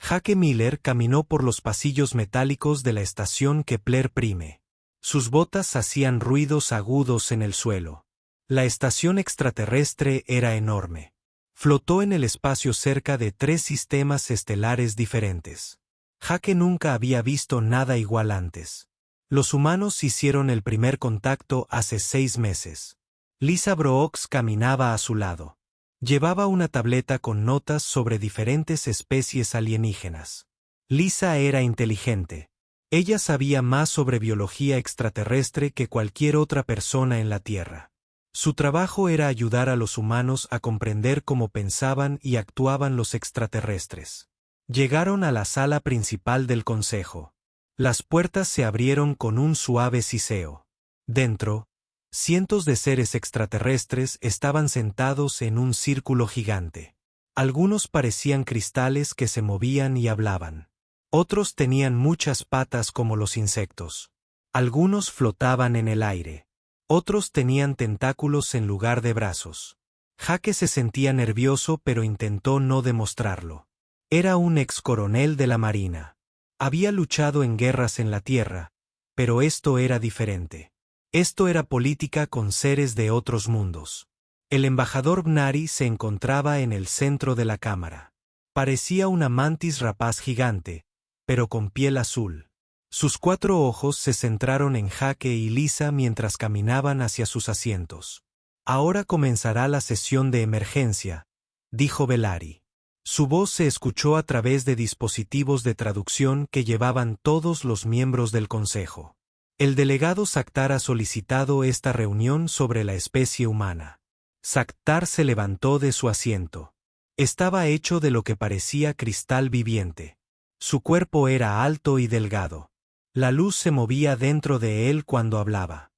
Jake Miller caminó por los pasillos metálicos de la estación Kepler Prime. Sus botas hacían ruidos agudos en el suelo. La estación extraterrestre era enorme. Flotó en el espacio cerca de 3 sistemas estelares diferentes. Jake nunca había visto nada igual antes. Los humanos hicieron el primer contacto hace 6 meses. Lisa Brooks caminaba a su lado. Llevaba una tableta con notas sobre diferentes especies alienígenas. Lisa era inteligente. Ella sabía más sobre biología extraterrestre que cualquier otra persona en la Tierra. Su trabajo era ayudar a los humanos a comprender cómo pensaban y actuaban los extraterrestres. Llegaron a la sala principal del consejo. Las puertas se abrieron con un suave siseo. Dentro, cientos de seres extraterrestres estaban sentados en un círculo gigante. Algunos parecían cristales que se movían y hablaban. Otros tenían muchas patas como los insectos. Algunos flotaban en el aire. Otros tenían tentáculos en lugar de brazos. Jake se sentía nervioso pero intentó no demostrarlo. Era un ex coronel de la Marina. Había luchado en guerras en la Tierra, pero esto era diferente. Esto era política con seres de otros mundos. El embajador Bnari se encontraba en el centro de la cámara. Parecía una mantis rapaz gigante, pero con piel azul. Sus 4 ojos se centraron en Jake y Lisa mientras caminaban hacia sus asientos. Ahora comenzará la sesión de emergencia, dijo Bellari. Su voz se escuchó a través de dispositivos de traducción que llevaban todos los miembros del consejo. El delegado Sakhtar ha solicitado esta reunión sobre la especie humana. Sakhtar se levantó de su asiento. Estaba hecho de lo que parecía cristal viviente. Su cuerpo era alto y delgado. La luz se movía dentro de él cuando hablaba.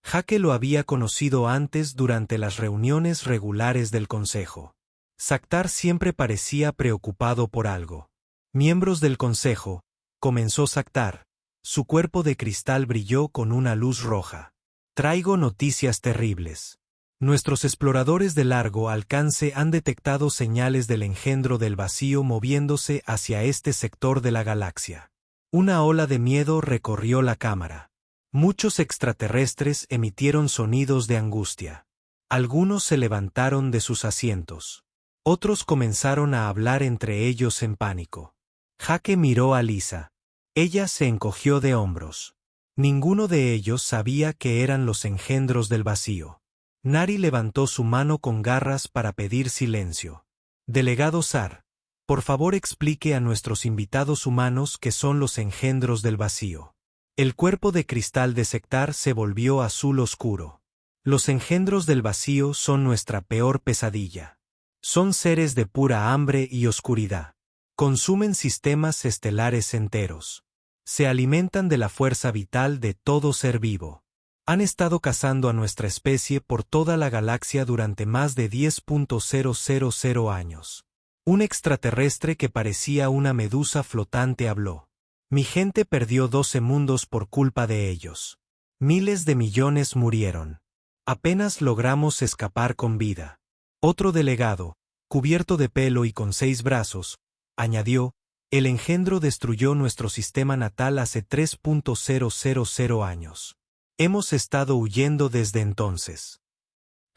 Jake lo había conocido antes durante las reuniones regulares del consejo. Sakhtar siempre parecía preocupado por algo. Miembros del consejo, comenzó Sakhtar. Su cuerpo de cristal brilló con una luz roja. Traigo noticias terribles. Nuestros exploradores de largo alcance han detectado señales del engendro del vacío moviéndose hacia este sector de la galaxia. Una ola de miedo recorrió la cámara. Muchos extraterrestres emitieron sonidos de angustia. Algunos se levantaron de sus asientos. Otros comenzaron a hablar entre ellos en pánico. Jake miró a Lisa. Ella se encogió de hombros. Ninguno de ellos sabía que eran los engendros del vacío. Nari levantó su mano con garras para pedir silencio. Delegado Sar, por favor explique a nuestros invitados humanos qué son los engendros del vacío. El cuerpo de cristal de Sakhtar se volvió azul oscuro. Los engendros del vacío son nuestra peor pesadilla. Son seres de pura hambre y oscuridad. Consumen sistemas estelares enteros. Se alimentan de la fuerza vital de todo ser vivo. Han estado cazando a nuestra especie por toda la galaxia durante más de 10.000 años. Un extraterrestre que parecía una medusa flotante habló. Mi gente perdió 12 mundos por culpa de ellos. Miles de millones murieron. Apenas logramos escapar con vida. Otro delegado, cubierto de pelo y con 6 brazos, añadió, el engendro destruyó nuestro sistema natal hace 3.000 años. Hemos estado huyendo desde entonces.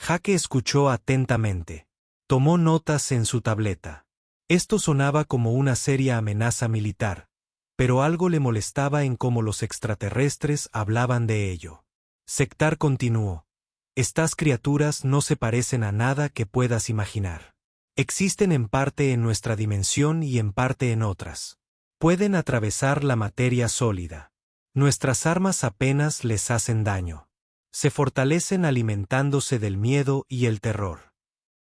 Jake escuchó atentamente. Tomó notas en su tableta. Esto sonaba como una seria amenaza militar, pero algo le molestaba en cómo los extraterrestres hablaban de ello. Sakhtar continuó. Estas criaturas no se parecen a nada que puedas imaginar. Existen en parte en nuestra dimensión y en parte en otras. Pueden atravesar la materia sólida. Nuestras armas apenas les hacen daño. Se fortalecen alimentándose del miedo y el terror.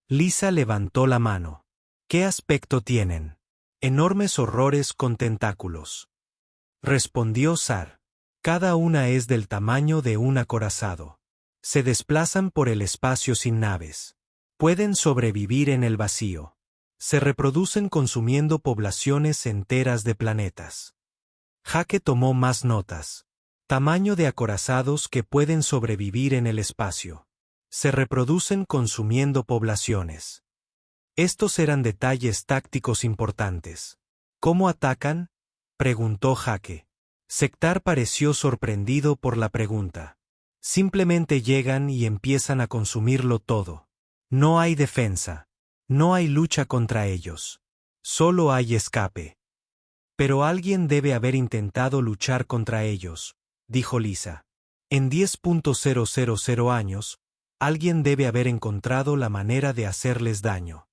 Lisa levantó la mano. ¿Qué aspecto tienen? Enormes horrores con tentáculos. Respondió Sar. Cada una es del tamaño de un acorazado. Se desplazan por el espacio sin naves. Pueden sobrevivir en el vacío. Se reproducen consumiendo poblaciones enteras de planetas. Jake tomó más notas. Tamaño de acorazados que pueden sobrevivir en el espacio. Se reproducen consumiendo poblaciones. Estos eran detalles tácticos importantes. ¿Cómo atacan?, preguntó Jake. Sectar pareció sorprendido por la pregunta. Simplemente llegan y empiezan a consumirlo todo. No hay defensa. No hay lucha contra ellos. Solo hay escape. Pero alguien debe haber intentado luchar contra ellos, dijo Lisa. En 10.000 años, alguien debe haber encontrado la manera de hacerles daño.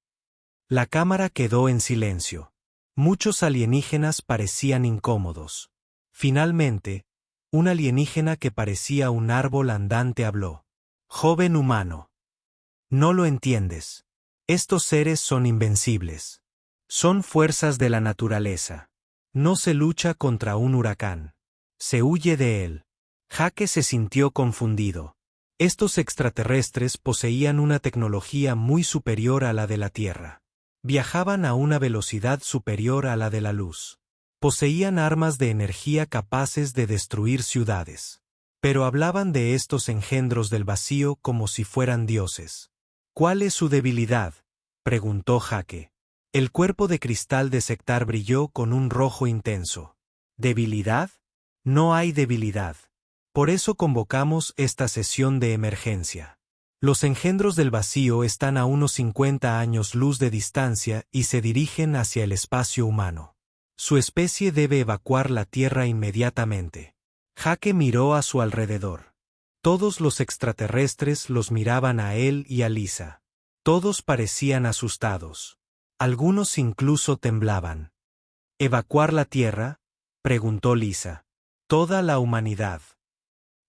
La cámara quedó en silencio. Muchos alienígenas parecían incómodos. Finalmente, un alienígena que parecía un árbol andante habló. Joven humano. No lo entiendes. Estos seres son invencibles. Son fuerzas de la naturaleza. No se lucha contra un huracán. Se huye de él. Jake se sintió confundido. Estos extraterrestres poseían una tecnología muy superior a la de la Tierra. Viajaban a una velocidad superior a la de la luz. Poseían armas de energía capaces de destruir ciudades. Pero hablaban de estos engendros del vacío como si fueran dioses. ¿Cuál es su debilidad?, preguntó Jake. El cuerpo de cristal de Sectar brilló con un rojo intenso. ¿Debilidad? No hay debilidad. Por eso convocamos esta sesión de emergencia. Los engendros del vacío están a unos 50 años luz de distancia y se dirigen hacia el espacio humano. Su especie debe evacuar la Tierra inmediatamente. Jake miró a su alrededor. Todos los extraterrestres los miraban a él y a Lisa. Todos parecían asustados. Algunos incluso temblaban. ¿Evacuar la Tierra?, preguntó Lisa. Toda la humanidad.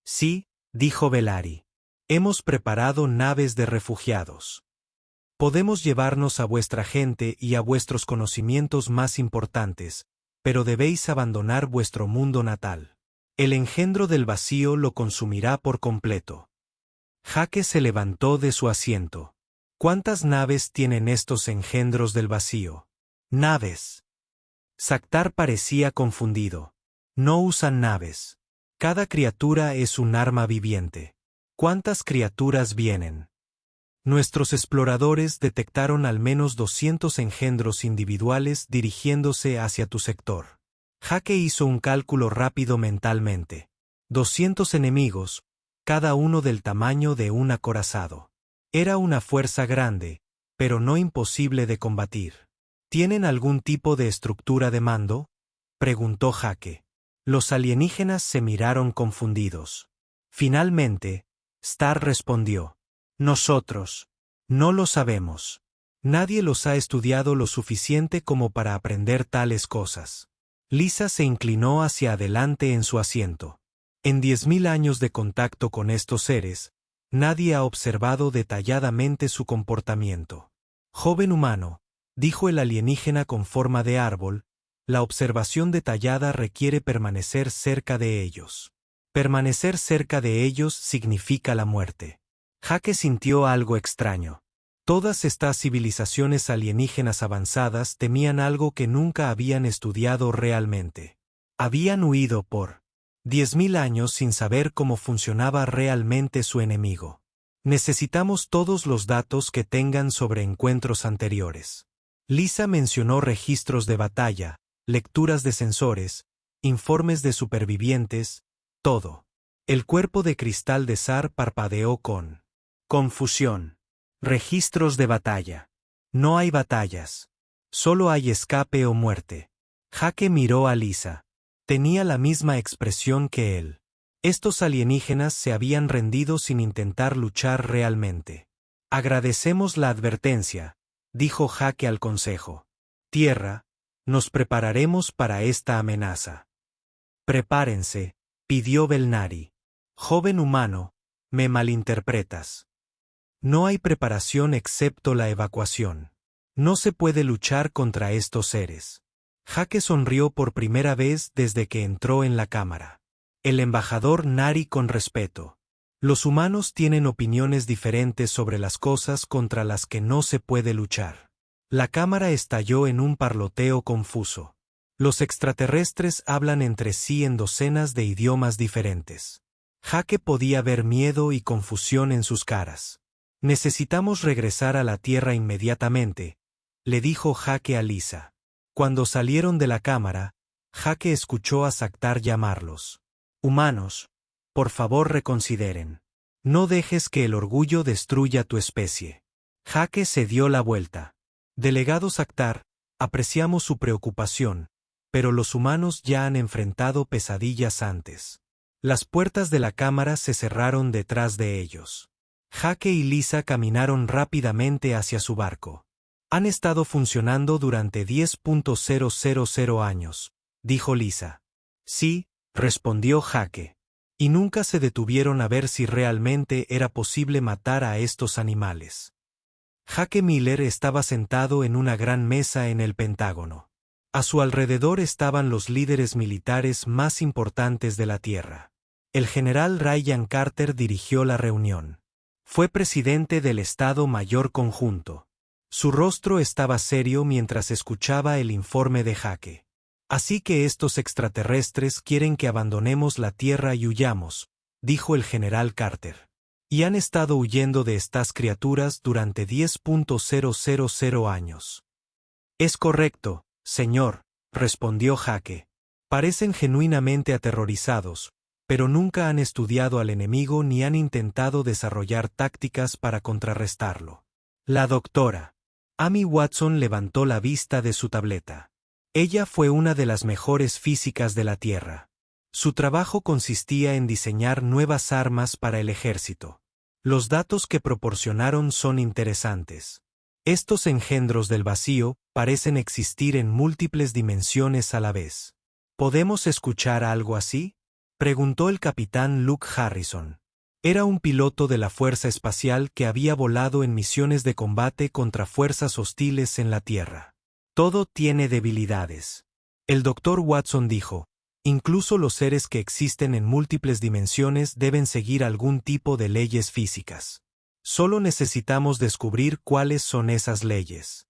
Sí, dijo Belari. Hemos preparado naves de refugiados. Podemos llevarnos a vuestra gente y a vuestros conocimientos más importantes, pero debéis abandonar vuestro mundo natal. El engendro del vacío lo consumirá por completo. Jake se levantó de su asiento. ¿Cuántas naves tienen estos engendros del vacío? Naves. Sectar parecía confundido. No usan naves. Cada criatura es un arma viviente. ¿Cuántas criaturas vienen? Nuestros exploradores detectaron al menos 200 engendros individuales dirigiéndose hacia tu sector. Jake hizo un cálculo rápido mentalmente. 200 enemigos, cada uno del tamaño de un acorazado. Era una fuerza grande, pero no imposible de combatir. ¿Tienen algún tipo de estructura de mando?, preguntó Jake. Los alienígenas se miraron confundidos. Finalmente, Star respondió. Nosotros. No lo sabemos. Nadie los ha estudiado lo suficiente como para aprender tales cosas. Lisa se inclinó hacia adelante en su asiento. En 10.000 años de contacto con estos seres, nadie ha observado detalladamente su comportamiento. Joven humano, dijo el alienígena con forma de árbol, la observación detallada requiere permanecer cerca de ellos. Permanecer cerca de ellos significa la muerte. Jake sintió algo extraño. Todas estas civilizaciones alienígenas avanzadas temían algo que nunca habían estudiado realmente. Habían huido por 10.000 años sin saber cómo funcionaba realmente su enemigo. Necesitamos todos los datos que tengan sobre encuentros anteriores. Lisa mencionó registros de batalla, lecturas de sensores, informes de supervivientes, todo. El cuerpo de cristal de Sar parpadeó con confusión. Registros de batalla. No hay batallas. Solo hay escape o muerte. Jake miró a Lisa. Tenía la misma expresión que él. Estos alienígenas se habían rendido sin intentar luchar realmente. Agradecemos la advertencia, dijo Jake al consejo. Tierra, nos prepararemos para esta amenaza. Prepárense, pidió Belnari. Joven humano, me malinterpretas. No hay preparación excepto la evacuación. No se puede luchar contra estos seres. Jake sonrió por primera vez desde que entró en la cámara. El embajador Nari con respeto. Los humanos tienen opiniones diferentes sobre las cosas contra las que no se puede luchar. La cámara estalló en un parloteo confuso. Los extraterrestres hablan entre sí en docenas de idiomas diferentes. Jake podía ver miedo y confusión en sus caras. Necesitamos regresar a la Tierra inmediatamente, le dijo Jake a Lisa. Cuando salieron de la cámara, Jake escuchó a Saktar llamarlos. Humanos, por favor reconsideren. No dejes que el orgullo destruya tu especie. Jake se dio la vuelta. Delegado Saktar, apreciamos su preocupación, pero los humanos ya han enfrentado pesadillas antes. Las puertas de la cámara se cerraron detrás de ellos. Jake y Lisa caminaron rápidamente hacia su barco. Han estado funcionando durante 10.000 años, dijo Lisa. Sí, respondió Jake. Y nunca se detuvieron a ver si realmente era posible matar a estos animales. Jake Miller estaba sentado en una gran mesa en el Pentágono. A su alrededor estaban los líderes militares más importantes de la Tierra. El general Ryan Carter dirigió la reunión. Fue presidente del Estado Mayor Conjunto. Su rostro estaba serio mientras escuchaba el informe de Jake. Así que estos extraterrestres quieren que abandonemos la Tierra y huyamos, dijo el general Carter. Y han estado huyendo de estas criaturas durante 10.000 años. Es correcto, señor, respondió Jake. Parecen genuinamente aterrorizados, pero nunca han estudiado al enemigo ni han intentado desarrollar tácticas para contrarrestarlo. La doctora Amy Watson levantó la vista de su tableta. Ella fue una de las mejores físicas de la Tierra. Su trabajo consistía en diseñar nuevas armas para el ejército. Los datos que proporcionaron son interesantes. Estos engendros del vacío parecen existir en múltiples dimensiones a la vez. ¿Podemos escuchar algo así?, preguntó el capitán Luke Harrison. Era un piloto de la Fuerza Espacial que había volado en misiones de combate contra fuerzas hostiles en la Tierra. Todo tiene debilidades. El Dr. Watson dijo, incluso los seres que existen en múltiples dimensiones deben seguir algún tipo de leyes físicas. Solo necesitamos descubrir cuáles son esas leyes.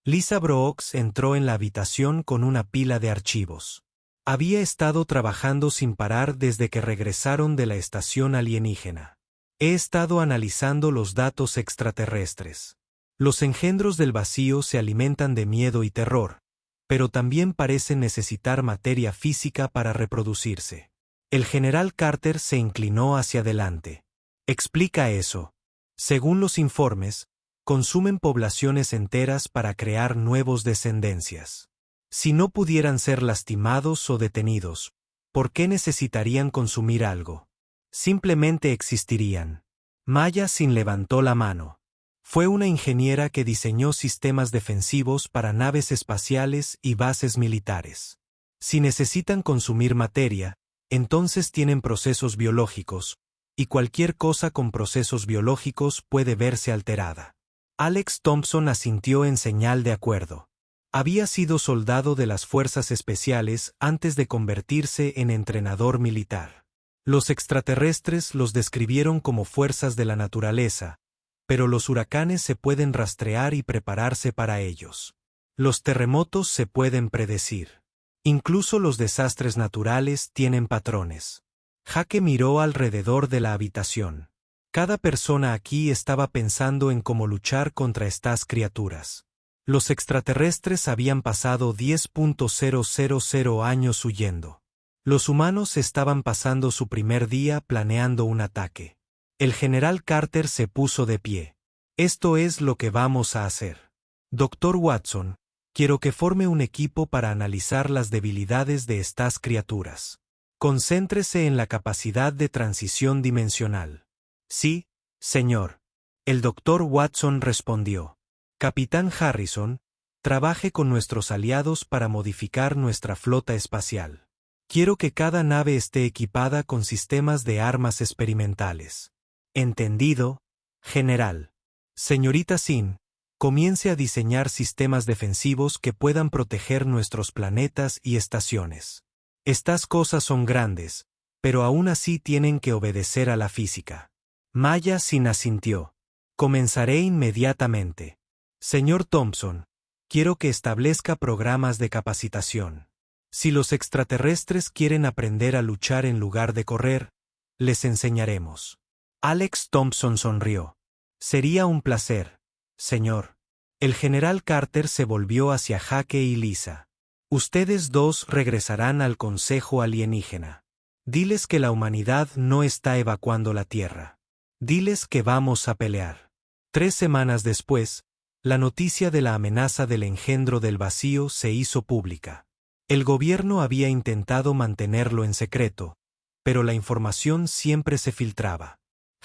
Lisa Brooks entró en la habitación con una pila de archivos. Había estado trabajando sin parar desde que regresaron de la estación alienígena. He estado analizando los datos extraterrestres. Los engendros del vacío se alimentan de miedo y terror, pero también parecen necesitar materia física para reproducirse. El general Carter se inclinó hacia adelante. Explica eso. Según los informes, consumen poblaciones enteras para crear nuevos descendencias. Si no pudieran ser lastimados o detenidos, ¿por qué necesitarían consumir algo? Simplemente existirían. Maya Sin levantó la mano. Fue una ingeniera que diseñó sistemas defensivos para naves espaciales y bases militares. Si necesitan consumir materia, entonces tienen procesos biológicos, y cualquier cosa con procesos biológicos puede verse alterada. Alex Thompson asintió en señal de acuerdo. Había sido soldado de las fuerzas especiales antes de convertirse en entrenador militar. Los extraterrestres los describieron como fuerzas de la naturaleza, pero los huracanes se pueden rastrear y prepararse para ellos. Los terremotos se pueden predecir. Incluso los desastres naturales tienen patrones. Jake miró alrededor de la habitación. Cada persona aquí estaba pensando en cómo luchar contra estas criaturas. Los extraterrestres habían pasado 10.000 años huyendo. Los humanos estaban pasando su primer día planeando un ataque. El general Carter se puso de pie. Esto es lo que vamos a hacer. Dr. Watson, quiero que forme un equipo para analizar las debilidades de estas criaturas. Concéntrese en la capacidad de transición dimensional. Sí, señor. El Dr. Watson respondió. Capitán Harrison, trabaje con nuestros aliados para modificar nuestra flota espacial. Quiero que cada nave esté equipada con sistemas de armas experimentales. Entendido, general. Señorita Sin, comience a diseñar sistemas defensivos que puedan proteger nuestros planetas y estaciones. Estas cosas son grandes, pero aún así tienen que obedecer a la física. Maya Sin asintió. Comenzaré inmediatamente. Señor Thompson, quiero que establezca programas de capacitación. Si los extraterrestres quieren aprender a luchar en lugar de correr, les enseñaremos. Alex Thompson sonrió. Sería un placer, señor. El general Carter se volvió hacia Jake y Lisa. Ustedes dos regresarán al Consejo Alienígena. Diles que la humanidad no está evacuando la Tierra. Diles que vamos a pelear. 3 semanas después, la noticia de la amenaza del engendro del vacío se hizo pública. El gobierno había intentado mantenerlo en secreto, pero la información siempre se filtraba.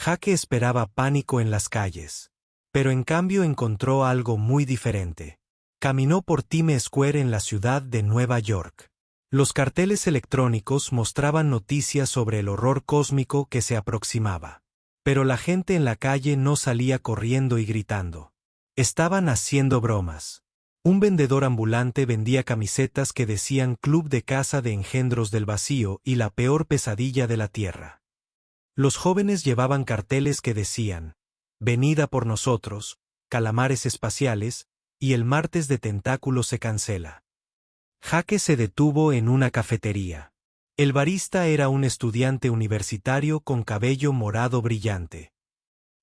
Jake esperaba pánico en las calles, pero en cambio encontró algo muy diferente. Caminó por Times Square en la ciudad de Nueva York. Los carteles electrónicos mostraban noticias sobre el horror cósmico que se aproximaba. Pero la gente en la calle no salía corriendo y gritando. Estaban haciendo bromas. Un vendedor ambulante vendía camisetas que decían Club de Caza de Engendros del Vacío y la peor pesadilla de la Tierra. Los jóvenes llevaban carteles que decían, venida por nosotros, calamares espaciales, y el martes de tentáculos se cancela. Jake se detuvo en una cafetería. El barista era un estudiante universitario con cabello morado brillante.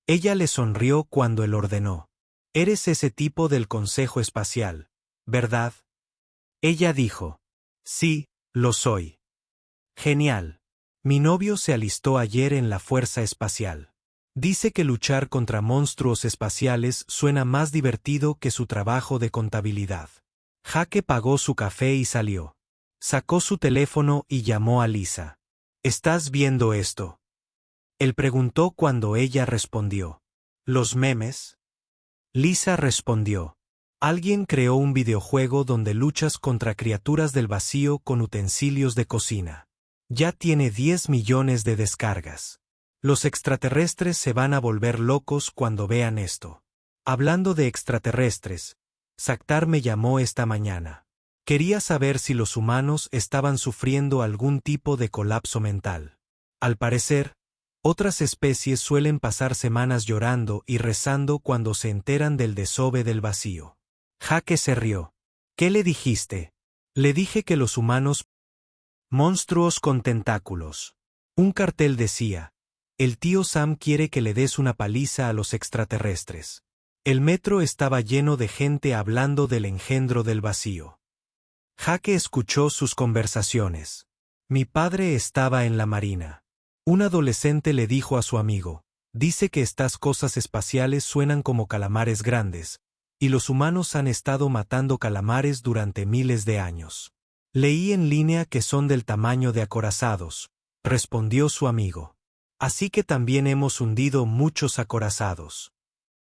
Ella le sonrió cuando él ordenó. Eres ese tipo del Consejo Espacial, ¿verdad? Ella dijo. Sí, lo soy. Genial. Mi novio se alistó ayer en la Fuerza Espacial. Dice que luchar contra monstruos espaciales suena más divertido que su trabajo de contabilidad. Jake pagó su café y salió. Sacó su teléfono y llamó a Lisa. ¿Estás viendo esto? Él preguntó cuando ella respondió. ¿Los memes? Lisa respondió. Alguien creó un videojuego donde luchas contra criaturas del vacío con utensilios de cocina. Ya tiene 10 millones de descargas. Los extraterrestres se van a volver locos cuando vean esto. Hablando de extraterrestres, Saktar me llamó esta mañana. Quería saber si los humanos estaban sufriendo algún tipo de colapso mental. Al parecer, otras especies suelen pasar semanas llorando y rezando cuando se enteran del desove del vacío. Jake se rió. ¿Qué le dijiste? Le dije que los humanos... Monstruos con tentáculos. Un cartel decía, el tío Sam quiere que le des una paliza a los extraterrestres. El metro estaba lleno de gente hablando del engendro del vacío. Jake escuchó sus conversaciones. Mi padre estaba en la marina. Un adolescente le dijo a su amigo, dice que estas cosas espaciales suenan como calamares grandes, y los humanos han estado matando calamares durante miles de años. Leí en línea que son del tamaño de acorazados, respondió su amigo. Así que también hemos hundido muchos acorazados.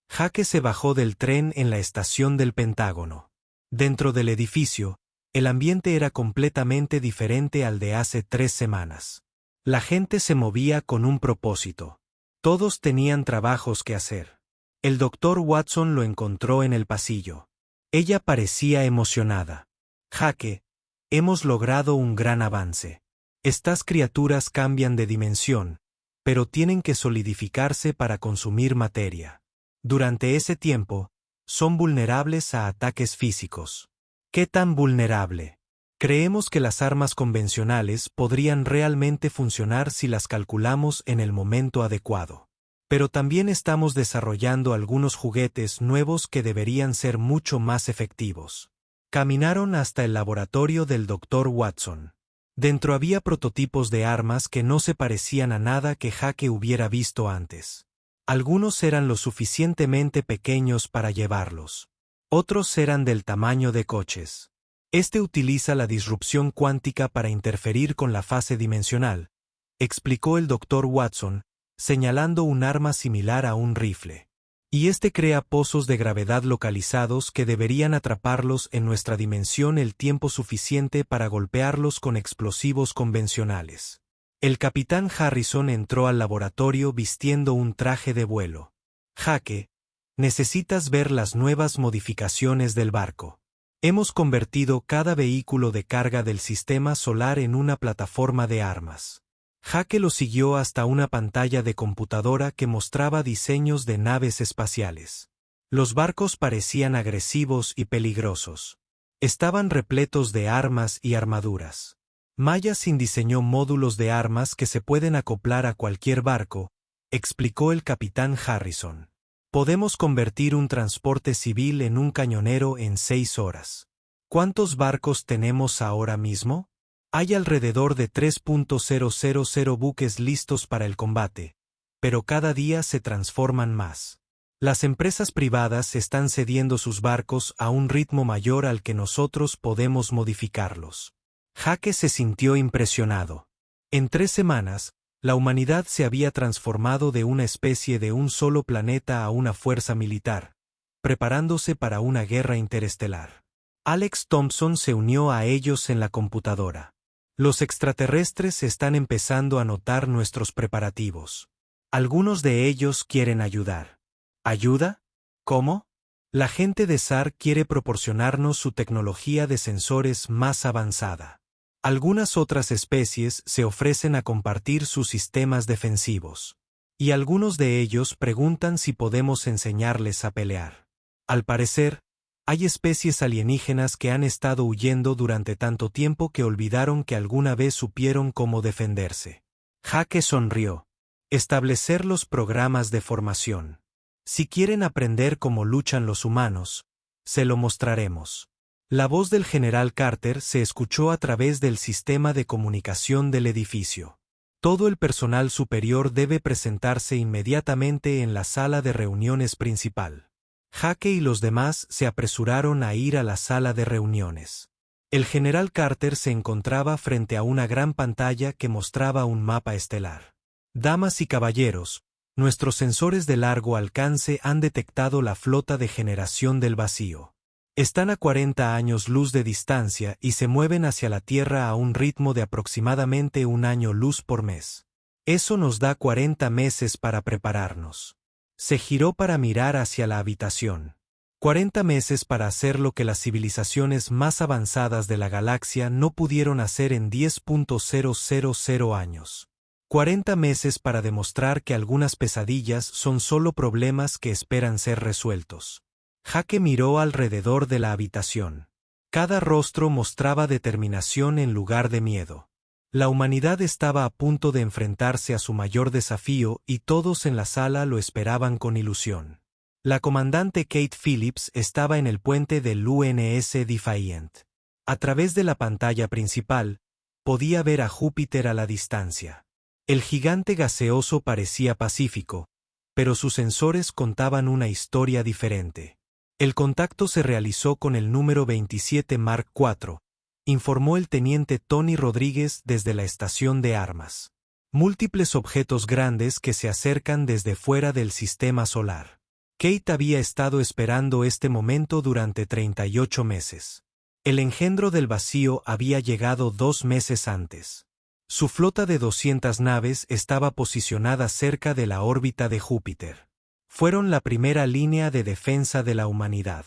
Jake se bajó del tren en la estación del Pentágono. Dentro del edificio, el ambiente era completamente diferente al de hace 3 semanas. La gente se movía con un propósito. Todos tenían trabajos que hacer. El doctor Watson lo encontró en el pasillo. Ella parecía emocionada. Jake, hemos logrado un gran avance. Estas criaturas cambian de dimensión, pero tienen que solidificarse para consumir materia. Durante ese tiempo, son vulnerables a ataques físicos. ¿Qué tan vulnerable? Creemos que las armas convencionales podrían realmente funcionar si las calculamos en el momento adecuado. Pero también estamos desarrollando algunos juguetes nuevos que deberían ser mucho más efectivos. Caminaron hasta el laboratorio del Dr. Watson. Dentro había prototipos de armas que no se parecían a nada que Jake hubiera visto antes. Algunos eran lo suficientemente pequeños para llevarlos. Otros eran del tamaño de coches. Este utiliza la disrupción cuántica para interferir con la fase dimensional, explicó el Dr. Watson, señalando un arma similar a un rifle. Y este crea pozos de gravedad localizados que deberían atraparlos en nuestra dimensión el tiempo suficiente para golpearlos con explosivos convencionales. El capitán Harrison entró al laboratorio vistiendo un traje de vuelo. Jake, necesitas ver las nuevas modificaciones del barco. Hemos convertido cada vehículo de carga del sistema solar en una plataforma de armas. Jake lo siguió hasta una pantalla de computadora que mostraba diseños de naves espaciales. Los barcos parecían agresivos y peligrosos. Estaban repletos de armas y armaduras. Mayasin diseñó módulos de armas que se pueden acoplar a cualquier barco, explicó el capitán Harrison. Podemos convertir un transporte civil en un cañonero en 6 horas. ¿Cuántos barcos tenemos ahora mismo? Hay alrededor de 3.000 buques listos para el combate, pero cada día se transforman más. Las empresas privadas están cediendo sus barcos a un ritmo mayor al que nosotros podemos modificarlos. Jake se sintió impresionado. En 3 semanas, la humanidad se había transformado de una especie de un solo planeta a una fuerza militar, preparándose para una guerra interestelar. Alex Thompson se unió a ellos en la computadora. Los extraterrestres están empezando a notar nuestros preparativos. Algunos de ellos quieren ayudar. ¿Ayuda? ¿Cómo? La gente de SAR quiere proporcionarnos su tecnología de sensores más avanzada. Algunas otras especies se ofrecen a compartir sus sistemas defensivos. Y algunos de ellos preguntan si podemos enseñarles a pelear. Al parecer, hay especies alienígenas que han estado huyendo durante tanto tiempo que olvidaron que alguna vez supieron cómo defenderse. Jake sonrió. Establecer los programas de formación. Si quieren aprender cómo luchan los humanos, se lo mostraremos. La voz del general Carter se escuchó a través del sistema de comunicación del edificio. Todo el personal superior debe presentarse inmediatamente en la sala de reuniones principal. Jake y los demás se apresuraron a ir a la sala de reuniones. El general Carter se encontraba frente a una gran pantalla que mostraba un mapa estelar. Damas y caballeros, nuestros sensores de largo alcance han detectado la flota de generación del vacío. Están a 40 años luz de distancia y se mueven hacia la Tierra a un ritmo de aproximadamente 1 año luz por mes. Eso nos da 40 meses para prepararnos. Se giró para mirar hacia la habitación. 40 meses para hacer lo que las civilizaciones más avanzadas de la galaxia no pudieron hacer en 10.000 años. 40 meses para demostrar que algunas pesadillas son solo problemas que esperan ser resueltos. Jake miró alrededor de la habitación. Cada rostro mostraba determinación en lugar de miedo. La humanidad estaba a punto de enfrentarse a su mayor desafío y todos en la sala lo esperaban con ilusión. La comandante Kate Phillips estaba en el puente del UNS Defiant. A través de la pantalla principal, podía ver a Júpiter a la distancia. El gigante gaseoso parecía pacífico, pero sus sensores contaban una historia diferente. El contacto se realizó con el número 27 Mark IV, informó el teniente Tony Rodríguez desde la estación de armas. Múltiples objetos grandes que se acercan desde fuera del sistema solar. Kate había estado esperando este momento durante 38 meses. El engendro del vacío había llegado 2 meses antes. Su flota de 200 naves estaba posicionada cerca de la órbita de Júpiter. Fueron la primera línea de defensa de la humanidad.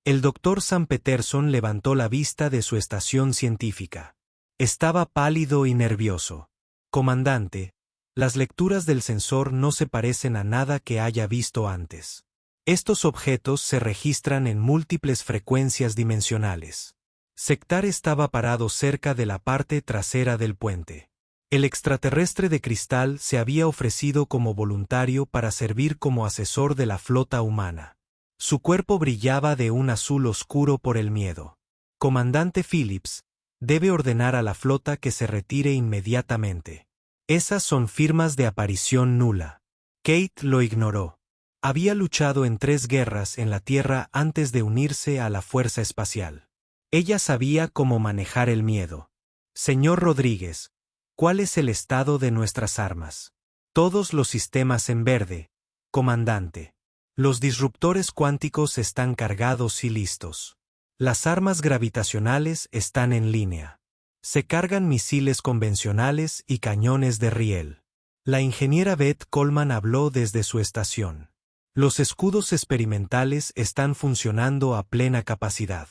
El Dr. Sam Peterson levantó la vista de su estación científica. Estaba pálido y nervioso. Comandante, las lecturas del sensor no se parecen a nada que haya visto antes. Estos objetos se registran en múltiples frecuencias dimensionales. Sectar estaba parado cerca de la parte trasera del puente. El extraterrestre de cristal se había ofrecido como voluntario para servir como asesor de la flota humana. Su cuerpo brillaba de un azul oscuro por el miedo. Comandante Phillips, debe ordenar a la flota que se retire inmediatamente. Esas son firmas de aparición nula. Kate lo ignoró. Había luchado en 3 guerras en la Tierra antes de unirse a la Fuerza Espacial. Ella sabía cómo manejar el miedo. Señor Rodríguez, ¿cuál es el estado de nuestras armas? Todos los sistemas en verde, comandante. Los disruptores cuánticos están cargados y listos. Las armas gravitacionales están en línea. Se cargan misiles convencionales y cañones de riel. La ingeniera Beth Coleman habló desde su estación. Los escudos experimentales están funcionando a plena capacidad.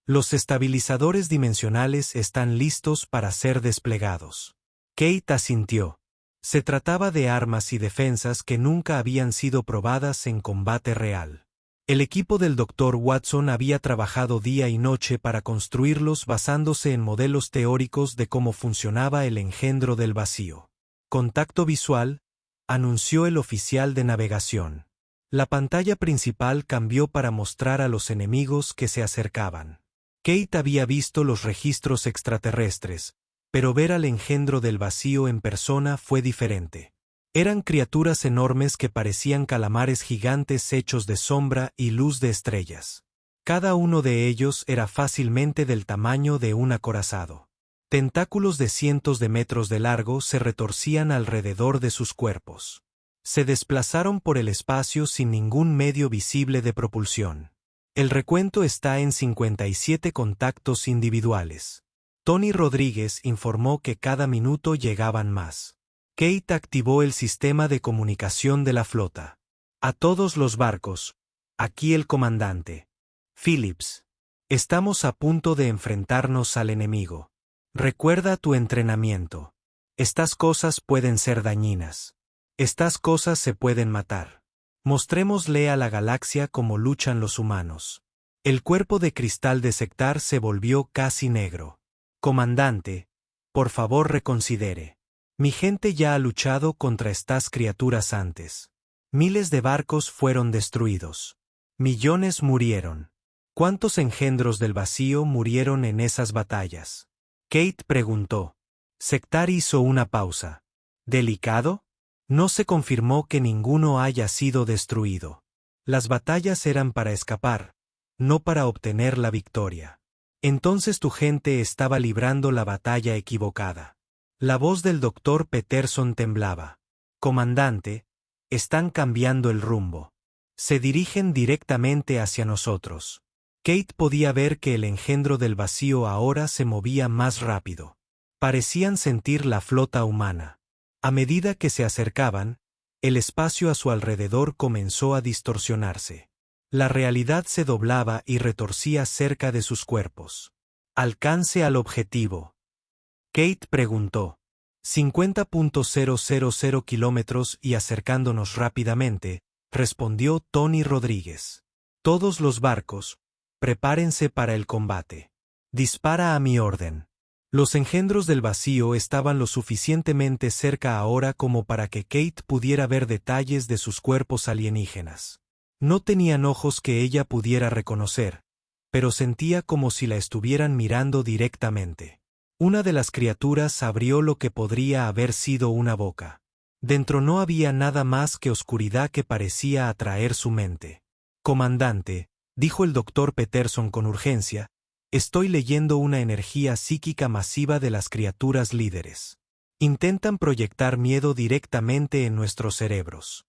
Los estabilizadores dimensionales están listos para ser desplegados. Kate asintió. Se trataba de armas y defensas que nunca habían sido probadas en combate real. El equipo del Dr. Watson había trabajado día y noche para construirlos basándose en modelos teóricos de cómo funcionaba el engendro del vacío. Contacto visual, anunció el oficial de navegación. La pantalla principal cambió para mostrar a los enemigos que se acercaban. Kate había visto los registros extraterrestres, pero ver al engendro del vacío en persona fue diferente. Eran criaturas enormes que parecían calamares gigantes hechos de sombra y luz de estrellas. Cada uno de ellos era fácilmente del tamaño de un acorazado. Tentáculos de cientos de metros de largo se retorcían alrededor de sus cuerpos. Se desplazaron por el espacio sin ningún medio visible de propulsión. El recuento está en 57 contactos individuales. Tony Rodríguez informó que cada minuto llegaban más. Kate activó el sistema de comunicación de la flota. A todos los barcos. Aquí el comandante. Phillips. Estamos a punto de enfrentarnos al enemigo. Recuerda tu entrenamiento. Estas cosas pueden ser dañinas. Estas cosas se pueden matar. Mostrémosle a la galaxia cómo luchan los humanos. El cuerpo de cristal de Sectar se volvió casi negro. Comandante, por favor reconsidere. Mi gente ya ha luchado contra estas criaturas antes. Miles de barcos fueron destruidos. Millones murieron. ¿Cuántos engendros del vacío murieron en esas batallas? Kate preguntó. Sectar hizo una pausa. ¿Delicado? No se confirmó que ninguno haya sido destruido. Las batallas eran para escapar, no para obtener la victoria. Entonces tu gente estaba librando la batalla equivocada. La voz del Dr. Peterson temblaba. Comandante, están cambiando el rumbo. Se dirigen directamente hacia nosotros. Kate podía ver que el engendro del vacío ahora se movía más rápido. Parecían sentir la flota humana. A medida que se acercaban, el espacio a su alrededor comenzó a distorsionarse. La realidad se doblaba y retorcía cerca de sus cuerpos. Alcance al objetivo. Kate preguntó. 50.000 kilómetros y acercándonos rápidamente, respondió Tony Rodríguez. Todos los barcos, prepárense para el combate. Dispara a mi orden. Los engendros del vacío estaban lo suficientemente cerca ahora como para que Kate pudiera ver detalles de sus cuerpos alienígenas. No tenían ojos que ella pudiera reconocer, pero sentía como si la estuvieran mirando directamente. Una de las criaturas abrió lo que podría haber sido una boca. Dentro no había nada más que oscuridad que parecía atraer su mente. Comandante, dijo el Dr. Peterson con urgencia, estoy leyendo una energía psíquica masiva de las criaturas líderes. Intentan proyectar miedo directamente en nuestros cerebros.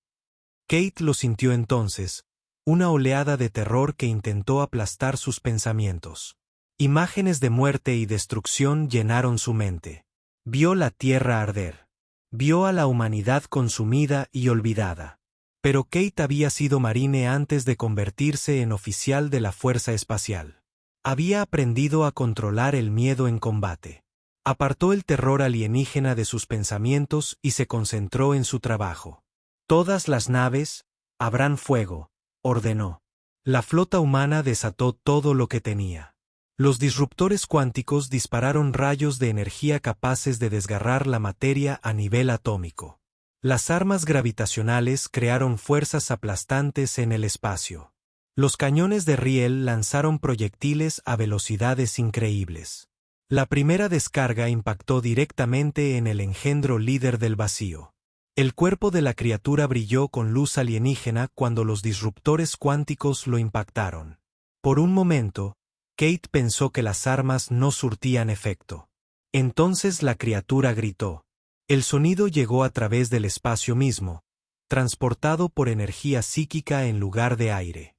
Kate lo sintió entonces, una oleada de terror que intentó aplastar sus pensamientos. Imágenes de muerte y destrucción llenaron su mente. Vio la tierra arder. Vio a la humanidad consumida y olvidada. Pero Kate había sido marine antes de convertirse en oficial de la Fuerza Espacial. Había aprendido a controlar el miedo en combate. Apartó el terror alienígena de sus pensamientos y se concentró en su trabajo. Todas las naves, abran fuego, ordenó. La flota humana desató todo lo que tenía. Los disruptores cuánticos dispararon rayos de energía capaces de desgarrar la materia a nivel atómico. Las armas gravitacionales crearon fuerzas aplastantes en el espacio. Los cañones de riel lanzaron proyectiles a velocidades increíbles. La primera descarga impactó directamente en el engendro líder del vacío. El cuerpo de la criatura brilló con luz alienígena cuando los disruptores cuánticos lo impactaron. Por un momento, Kate pensó que las armas no surtían efecto. Entonces la criatura gritó. El sonido llegó a través del espacio mismo, transportado por energía psíquica en lugar de aire.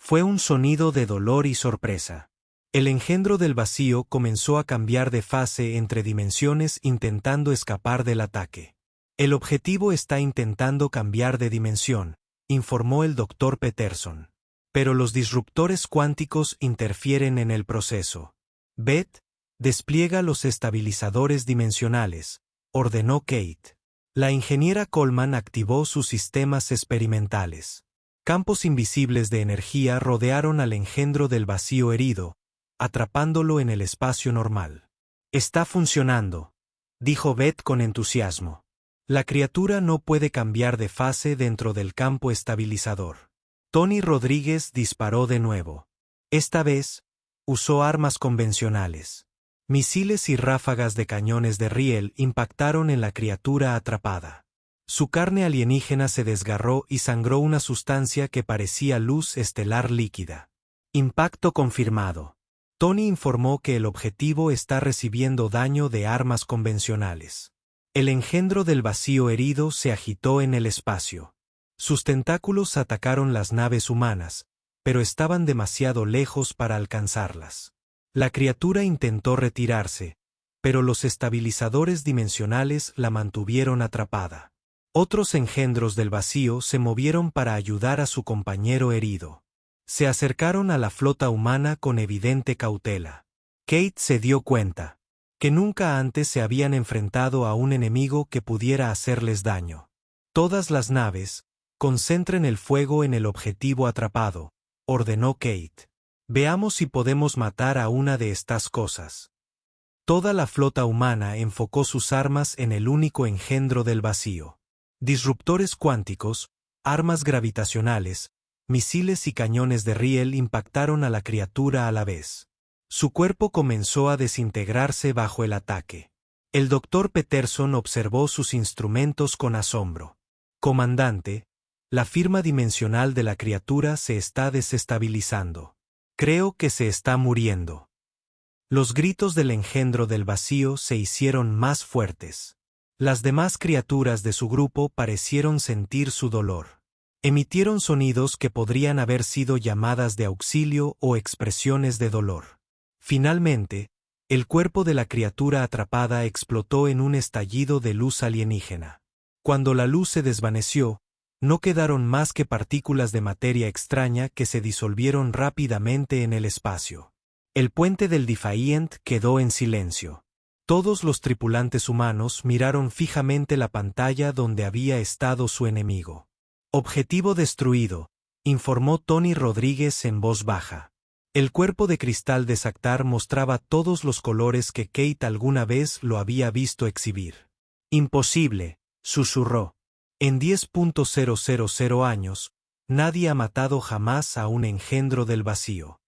Fue un sonido de dolor y sorpresa. El engendro del vacío comenzó a cambiar de fase entre dimensiones intentando escapar del ataque. El objetivo está intentando cambiar de dimensión, informó el Dr. Peterson. Pero los disruptores cuánticos interfieren en el proceso. Beth, despliega los estabilizadores dimensionales, ordenó Kate. La ingeniera Coleman activó sus sistemas experimentales. Campos invisibles de energía rodearon al engendro del vacío herido, atrapándolo en el espacio normal. Está funcionando, dijo Beth con entusiasmo. La criatura no puede cambiar de fase dentro del campo estabilizador. Tony Rodríguez disparó de nuevo. Esta vez, usó armas convencionales. Misiles y ráfagas de cañones de riel impactaron en la criatura atrapada. Su carne alienígena se desgarró y sangró una sustancia que parecía luz estelar líquida. Impacto confirmado. Tony informó que el objetivo está recibiendo daño de armas convencionales. El engendro del vacío herido se agitó en el espacio. Sus tentáculos atacaron las naves humanas, pero estaban demasiado lejos para alcanzarlas. La criatura intentó retirarse, pero los estabilizadores dimensionales la mantuvieron atrapada. Otros engendros del vacío se movieron para ayudar a su compañero herido. Se acercaron a la flota humana con evidente cautela. Kate se dio cuenta que nunca antes se habían enfrentado a un enemigo que pudiera hacerles daño. Todas las naves, concentren el fuego en el objetivo atrapado, ordenó Kate. Veamos si podemos matar a una de estas cosas. Toda la flota humana enfocó sus armas en el único engendro del vacío. Disruptores cuánticos, armas gravitacionales, misiles y cañones de riel impactaron a la criatura a la vez. Su cuerpo comenzó a desintegrarse bajo el ataque. El Dr. Peterson observó sus instrumentos con asombro. Comandante, la firma dimensional de la criatura se está desestabilizando. Creo que se está muriendo. Los gritos del engendro del vacío se hicieron más fuertes. Las demás criaturas de su grupo parecieron sentir su dolor. Emitieron sonidos que podrían haber sido llamadas de auxilio o expresiones de dolor. Finalmente, el cuerpo de la criatura atrapada explotó en un estallido de luz alienígena. Cuando la luz se desvaneció, no quedaron más que partículas de materia extraña que se disolvieron rápidamente en el espacio. El puente del Defiant quedó en silencio. Todos los tripulantes humanos miraron fijamente la pantalla donde había estado su enemigo. Objetivo destruido, informó Tony Rodríguez en voz baja. El cuerpo de cristal de Saktar mostraba todos los colores que Kate alguna vez lo había visto exhibir. Imposible, susurró. En 10.000 años, nadie ha matado jamás a un engendro del vacío.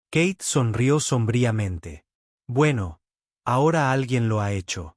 Kate sonrió sombríamente. Bueno, ahora alguien lo ha hecho.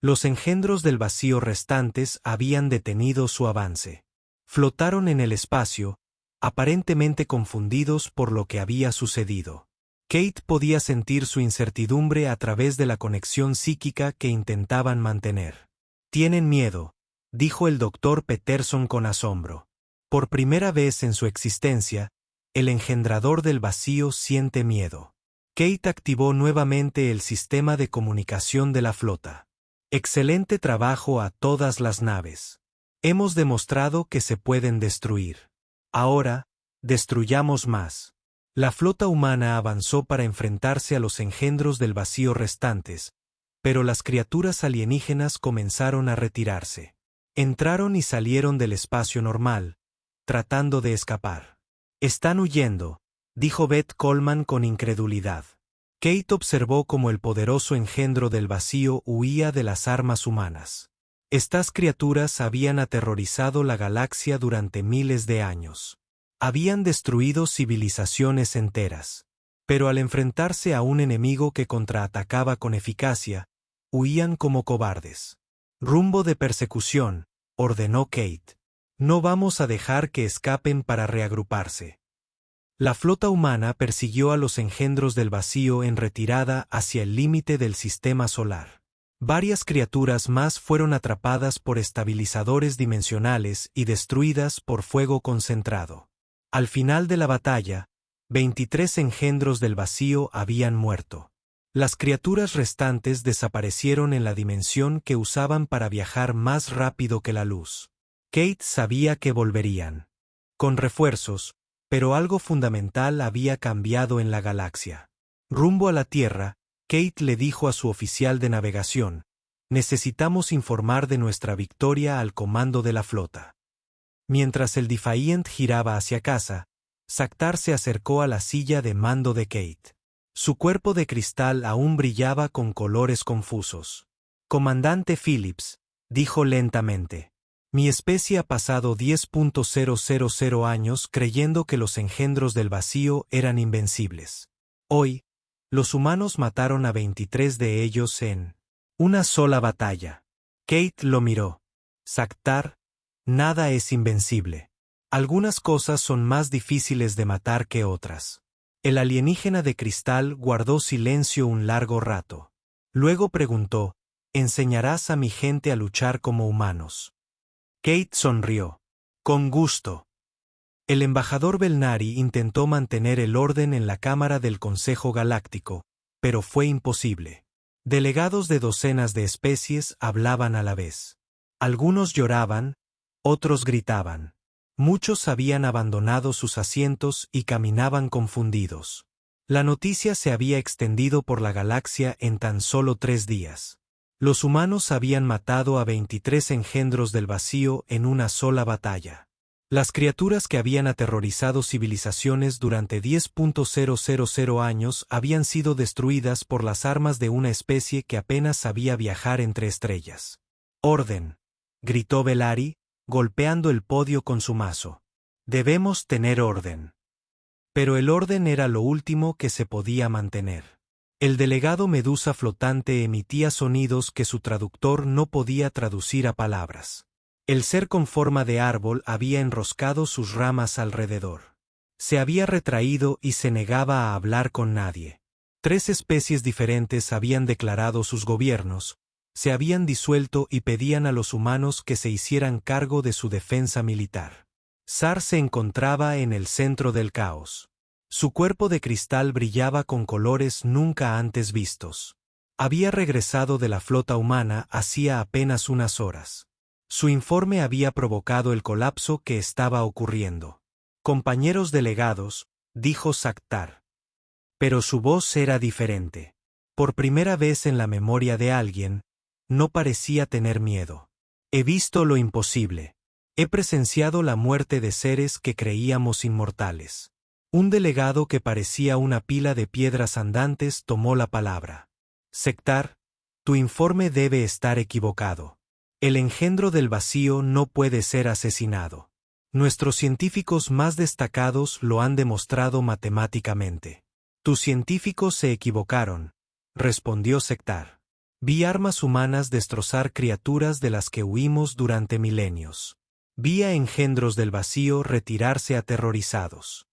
Los engendros del vacío restantes habían detenido su avance. Flotaron en el espacio, aparentemente confundidos por lo que había sucedido. Kate podía sentir su incertidumbre a través de la conexión psíquica que intentaban mantener. Tienen miedo, dijo el Dr. Peterson con asombro. Por primera vez en su existencia, el engendrador del vacío siente miedo. Kate activó nuevamente el sistema de comunicación de la flota. Excelente trabajo a todas las naves. Hemos demostrado que se pueden destruir. Ahora, destruyamos más. La flota humana avanzó para enfrentarse a los engendros del vacío restantes, pero las criaturas alienígenas comenzaron a retirarse. Entraron y salieron del espacio normal, tratando de escapar. Están huyendo, dijo Beth Coleman con incredulidad. Kate observó cómo el poderoso engendro del vacío huía de las armas humanas. Estas criaturas habían aterrorizado la galaxia durante miles de años. Habían destruido civilizaciones enteras. Pero al enfrentarse a un enemigo que contraatacaba con eficacia, huían como cobardes. Rumbo de persecución, ordenó Kate. No vamos a dejar que escapen para reagruparse. La flota humana persiguió a los engendros del vacío en retirada hacia el límite del sistema solar. Varias criaturas más fueron atrapadas por estabilizadores dimensionales y destruidas por fuego concentrado. Al final de la batalla, 23 engendros del vacío habían muerto. Las criaturas restantes desaparecieron en la dimensión que usaban para viajar más rápido que la luz. Kate sabía que volverían. Con refuerzos, pero algo fundamental había cambiado en la galaxia. Rumbo a la Tierra, Kate le dijo a su oficial de navegación: necesitamos informar de nuestra victoria al comando de la flota. Mientras el Defiant giraba hacia casa, Saktar se acercó a la silla de mando de Kate. Su cuerpo de cristal aún brillaba con colores confusos. Comandante Phillips, dijo lentamente. Mi especie ha pasado 10.000 años creyendo que los engendros del vacío eran invencibles. Hoy, los humanos mataron a 23 de ellos en una sola batalla. Kate lo miró. Saktar, nada es invencible. Algunas cosas son más difíciles de matar que otras. El alienígena de cristal guardó silencio un largo rato. Luego preguntó, ¿enseñarás a mi gente a luchar como humanos? Kate sonrió. Con gusto. El embajador Belnari intentó mantener el orden en la Cámara del Consejo Galáctico, pero fue imposible. Delegados de docenas de especies hablaban a la vez. Algunos lloraban, otros gritaban. Muchos habían abandonado sus asientos y caminaban confundidos. La noticia se había extendido por la galaxia en tan solo 3 días. Los humanos habían matado a 23 engendros del vacío en una sola batalla. Las criaturas que habían aterrorizado civilizaciones durante 10.000 años habían sido destruidas por las armas de una especie que apenas sabía viajar entre estrellas. «Orden», gritó Belnari, golpeando el podio con su mazo. «Debemos tener orden». Pero el orden era lo último que se podía mantener. El delegado medusa flotante emitía sonidos que su traductor no podía traducir a palabras. El ser con forma de árbol había enroscado sus ramas alrededor. Se había retraído y se negaba a hablar con nadie. 3 especies diferentes habían declarado sus gobiernos, se habían disuelto y pedían a los humanos que se hicieran cargo de su defensa militar. Sar se encontraba en el centro del caos. Su cuerpo de cristal brillaba con colores nunca antes vistos. Había regresado de la flota humana hacía apenas unas horas. Su informe había provocado el colapso que estaba ocurriendo. «Compañeros delegados», dijo Saktar. Pero su voz era diferente. Por primera vez en la memoria de alguien, no parecía tener miedo. «He visto lo imposible. He presenciado la muerte de seres que creíamos inmortales». Un delegado que parecía una pila de piedras andantes tomó la palabra. «Saktar, tu informe debe estar equivocado. El engendro del vacío no puede ser asesinado. Nuestros científicos más destacados lo han demostrado matemáticamente». «Tus científicos se equivocaron», respondió Saktar. «Vi armas humanas destrozar criaturas de las que huimos durante milenios. Vi a engendros del vacío retirarse aterrorizados».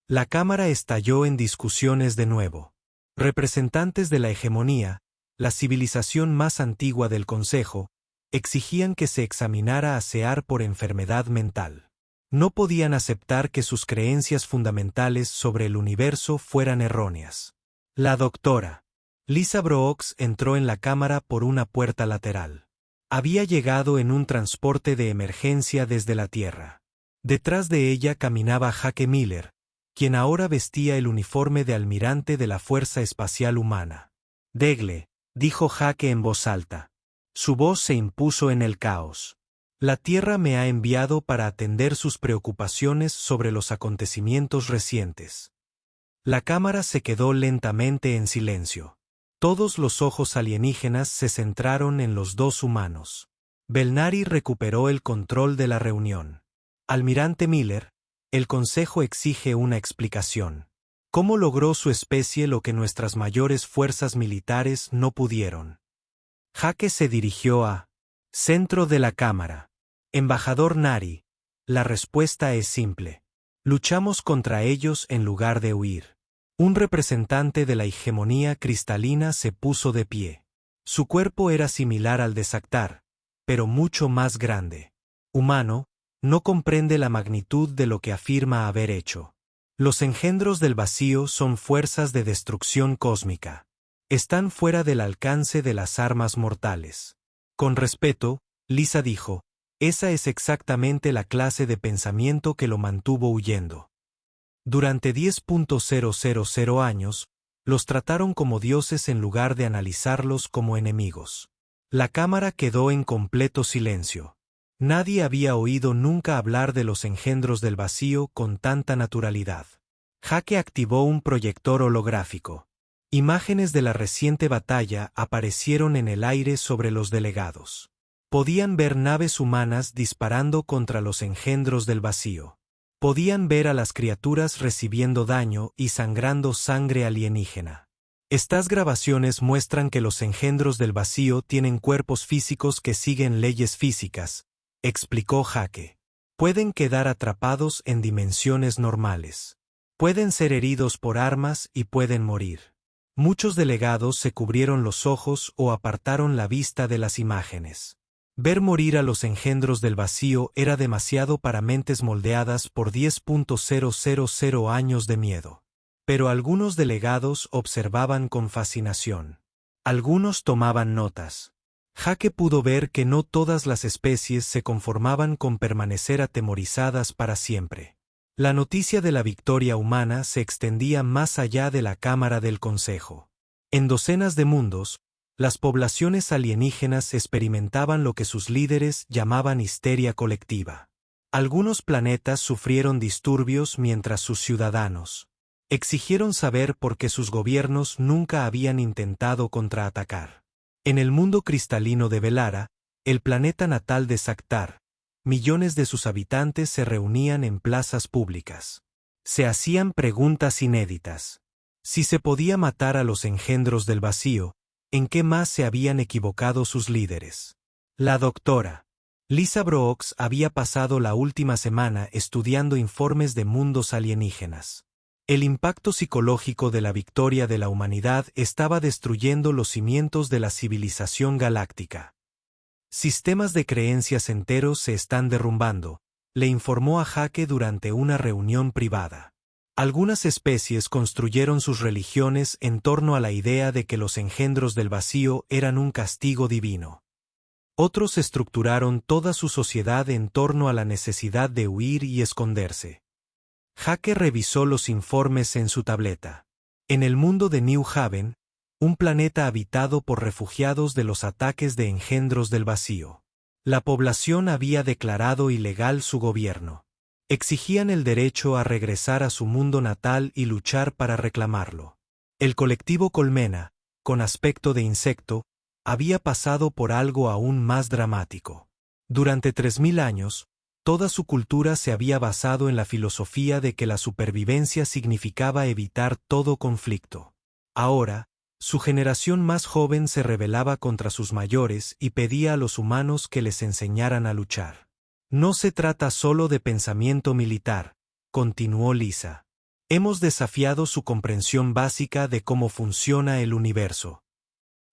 La Cámara estalló en discusiones de nuevo. Representantes de la hegemonía, la civilización más antigua del Consejo, exigían que se examinara a Sear por enfermedad mental. No podían aceptar que sus creencias fundamentales sobre el universo fueran erróneas. La doctora Lisa Brooks entró en la Cámara por una puerta lateral. Había llegado en un transporte de emergencia desde la Tierra. Detrás de ella caminaba Jake Miller, quien ahora vestía el uniforme de almirante de la Fuerza Espacial Humana. «Degle», dijo Jake en voz alta. Su voz se impuso en el caos. «La Tierra me ha enviado para atender sus preocupaciones sobre los acontecimientos recientes». La Cámara se quedó lentamente en silencio. Todos los ojos alienígenas se centraron en los 2 humanos. Belnari recuperó el control de la reunión. «Almirante Miller, el Consejo exige una explicación. ¿Cómo logró su especie lo que nuestras mayores fuerzas militares no pudieron?» Jake se dirigió a centro de la Cámara. «Embajador Nari, la respuesta es simple. Luchamos contra ellos en lugar de huir». Un representante de la hegemonía cristalina se puso de pie. Su cuerpo era similar al de Saktar, pero mucho más grande. «Humano, no comprende la magnitud de lo que afirma haber hecho. Los engendros del vacío son fuerzas de destrucción cósmica. Están fuera del alcance de las armas mortales». Con respeto, Lisa dijo, «Esa es exactamente la clase de pensamiento que lo mantuvo huyendo». Durante 10.000 años, los trataron como dioses en lugar de analizarlos como enemigos. La Cámara quedó en completo silencio. Nadie había oído nunca hablar de los engendros del vacío con tanta naturalidad. Jake activó un proyector holográfico. Imágenes de la reciente batalla aparecieron en el aire sobre los delegados. Podían ver naves humanas disparando contra los engendros del vacío. Podían ver a las criaturas recibiendo daño y sangrando sangre alienígena. Estas grabaciones muestran que los engendros del vacío tienen cuerpos físicos que siguen leyes físicas, explicó Jake. Pueden quedar atrapados en dimensiones normales. Pueden ser heridos por armas y pueden morir. Muchos delegados se cubrieron los ojos o apartaron la vista de las imágenes. Ver morir a los engendros del vacío era demasiado para mentes moldeadas por 10.000 años de miedo. Pero algunos delegados observaban con fascinación. Algunos tomaban notas. Jake pudo ver que no todas las especies se conformaban con permanecer atemorizadas para siempre. La noticia de la victoria humana se extendía más allá de la Cámara del Consejo. En docenas de mundos, las poblaciones alienígenas experimentaban lo que sus líderes llamaban histeria colectiva. Algunos planetas sufrieron disturbios mientras sus ciudadanos exigieron saber por qué sus gobiernos nunca habían intentado contraatacar. En el mundo cristalino de Velara, el planeta natal de Saktar, millones de sus habitantes se reunían en plazas públicas. Se hacían preguntas inéditas. Si se podía matar a los engendros del vacío, ¿en qué más se habían equivocado sus líderes? La doctora Lisa Brooks había pasado la última semana estudiando informes de mundos alienígenas. El impacto psicológico de la victoria de la humanidad estaba destruyendo los cimientos de la civilización galáctica. Sistemas de creencias enteros se están derrumbando, le informó a Jake durante una reunión privada. Algunas especies construyeron sus religiones en torno a la idea de que los engendros del vacío eran un castigo divino. Otros estructuraron toda su sociedad en torno a la necesidad de huir y esconderse. Jake revisó los informes en su tableta. En el mundo de New Haven, un planeta habitado por refugiados de los ataques de engendros del vacío. La población había declarado ilegal su gobierno. Exigían el derecho a regresar a su mundo natal y luchar para reclamarlo. El colectivo Colmena, con aspecto de insecto, había pasado por algo aún más dramático. Durante 3000 años, toda su cultura se había basado en la filosofía de que la supervivencia significaba evitar todo conflicto. Ahora, su generación más joven se rebelaba contra sus mayores y pedía a los humanos que les enseñaran a luchar. No se trata solo de pensamiento militar, continuó Lisa. Hemos desafiado su comprensión básica de cómo funciona el universo.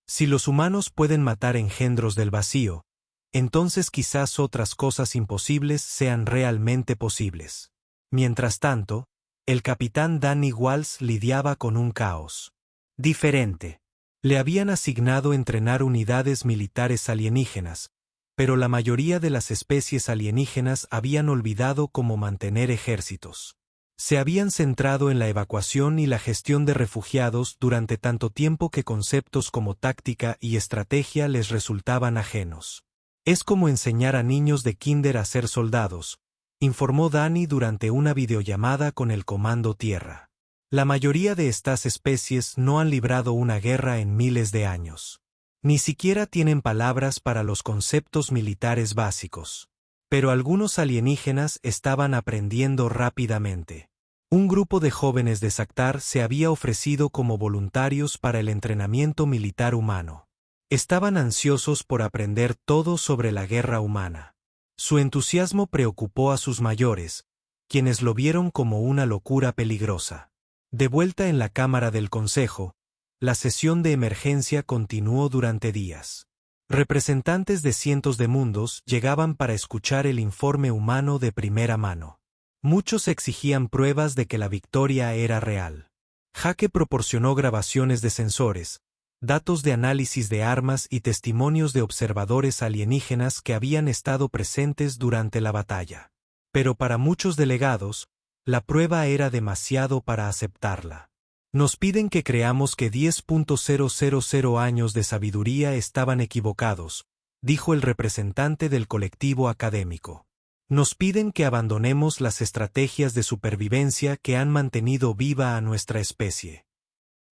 Si los humanos pueden matar engendros del vacío, entonces quizás otras cosas imposibles sean realmente posibles. Mientras tanto, el capitán Danny Walsh lidiaba con un caos diferente. Le habían asignado entrenar unidades militares alienígenas, pero la mayoría de las especies alienígenas habían olvidado cómo mantener ejércitos. Se habían centrado en la evacuación y la gestión de refugiados durante tanto tiempo que conceptos como táctica y estrategia les resultaban ajenos. Es como enseñar a niños de kinder a ser soldados, informó Danny durante una videollamada con el Comando Tierra. La mayoría de estas especies no han librado una guerra en miles de años. Ni siquiera tienen palabras para los conceptos militares básicos. Pero algunos alienígenas estaban aprendiendo rápidamente. Un grupo de jóvenes de Saktar se había ofrecido como voluntarios para el entrenamiento militar humano. Estaban ansiosos por aprender todo sobre la guerra humana. Su entusiasmo preocupó a sus mayores, quienes lo vieron como una locura peligrosa. De vuelta en la Cámara del Consejo, la sesión de emergencia continuó durante días. Representantes de cientos de mundos llegaban para escuchar el informe humano de primera mano. Muchos exigían pruebas de que la victoria era real. Jake proporcionó grabaciones de sensores, datos de análisis de armas y testimonios de observadores alienígenas que habían estado presentes durante la batalla. Pero para muchos delegados, la prueba era demasiado para aceptarla. Nos piden que creamos que 10.000 años de sabiduría estaban equivocados, dijo el representante del colectivo académico. Nos piden que abandonemos las estrategias de supervivencia que han mantenido viva a nuestra especie.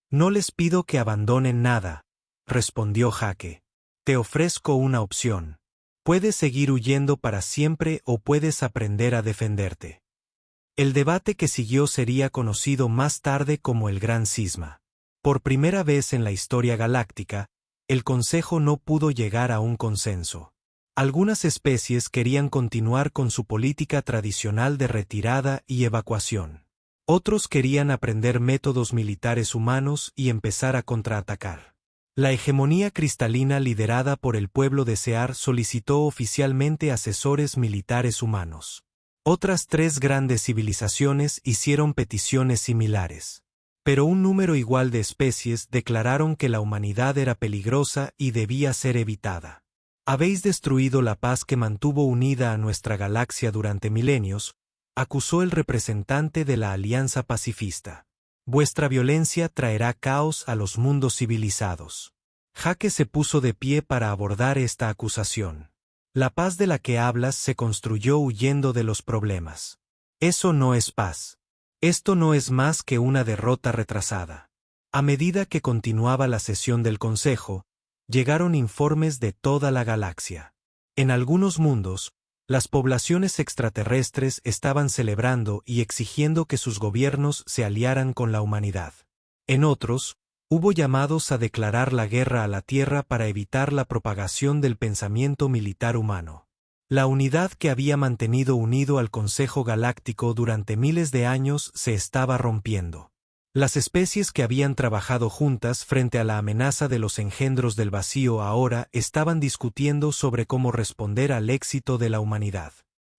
No les pido que abandonen nada, respondió Jake. Te ofrezco una opción. Puedes seguir huyendo para siempre o puedes aprender a defenderte. El debate que siguió sería conocido más tarde como el Gran Cisma. Por primera vez en la historia galáctica, el Consejo no pudo llegar a un consenso. Algunas especies querían continuar con su política tradicional de retirada y evacuación. Otros querían aprender métodos militares humanos y empezar a contraatacar. La hegemonía cristalina liderada por el pueblo de Sear solicitó oficialmente asesores militares humanos. Otras 3 grandes civilizaciones hicieron peticiones similares. Pero un número igual de especies declararon que la humanidad era peligrosa y debía ser evitada. Habéis destruido la paz que mantuvo unida a nuestra galaxia durante milenios, acusó el representante de la Alianza Pacifista. Vuestra violencia traerá caos a los mundos civilizados. Jake se puso de pie para abordar esta acusación. La paz de la que hablas se construyó huyendo de los problemas. Eso no es paz. Esto no es más que una derrota retrasada. A medida que continuaba la sesión del Consejo, llegaron informes de toda la galaxia. En algunos mundos, las poblaciones extraterrestres estaban celebrando y exigiendo que sus gobiernos se aliaran con la humanidad. En otros, hubo llamados a declarar la guerra a la Tierra para evitar la propagación del pensamiento militar humano. La unidad que había mantenido unido al Consejo Galáctico durante miles de años se estaba rompiendo. Las especies que habían trabajado juntas frente a la amenaza de los engendros del vacío ahora estaban discutiendo sobre cómo responder al éxito de la humanidad.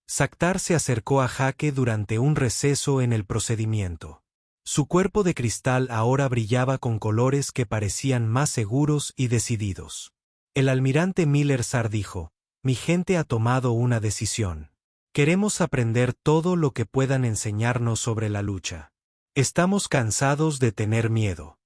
Saktar se acercó a Jake durante un receso en el procedimiento. Su cuerpo de cristal ahora brillaba con colores que parecían más seguros y decididos. El almirante Miller Sar dijo: «Mi gente ha tomado una decisión. Queremos aprender todo lo que puedan enseñarnos sobre la lucha. Estamos cansados de tener miedo».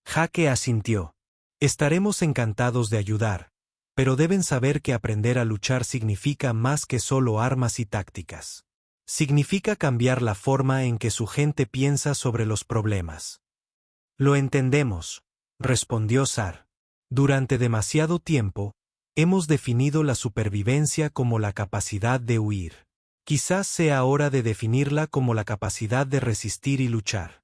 Jake asintió. «Estaremos encantados de ayudar, pero deben saber que aprender a luchar significa más que solo armas y tácticas. Significa cambiar la forma en que su gente piensa sobre los problemas». «Lo entendemos», respondió Sar. «Durante demasiado tiempo, hemos definido la supervivencia como la capacidad de huir. Quizás sea hora de definirla como la capacidad de resistir y luchar».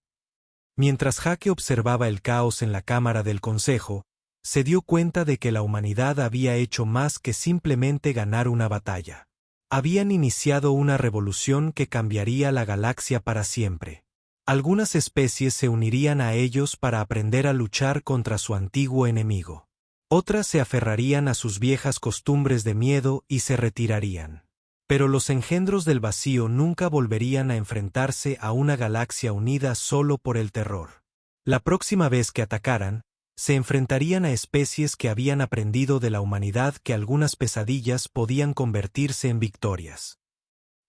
Mientras Jake observaba el caos en la cámara del Consejo, se dio cuenta de que la humanidad había hecho más que simplemente ganar una batalla. Habían iniciado una revolución que cambiaría la galaxia para siempre. Algunas especies se unirían a ellos para aprender a luchar contra su antiguo enemigo. Otras se aferrarían a sus viejas costumbres de miedo y se retirarían. Pero los engendros del vacío nunca volverían a enfrentarse a una galaxia unida solo por el terror. La próxima vez que atacaran, se enfrentarían a especies que habían aprendido de la humanidad que algunas pesadillas podían convertirse en victorias.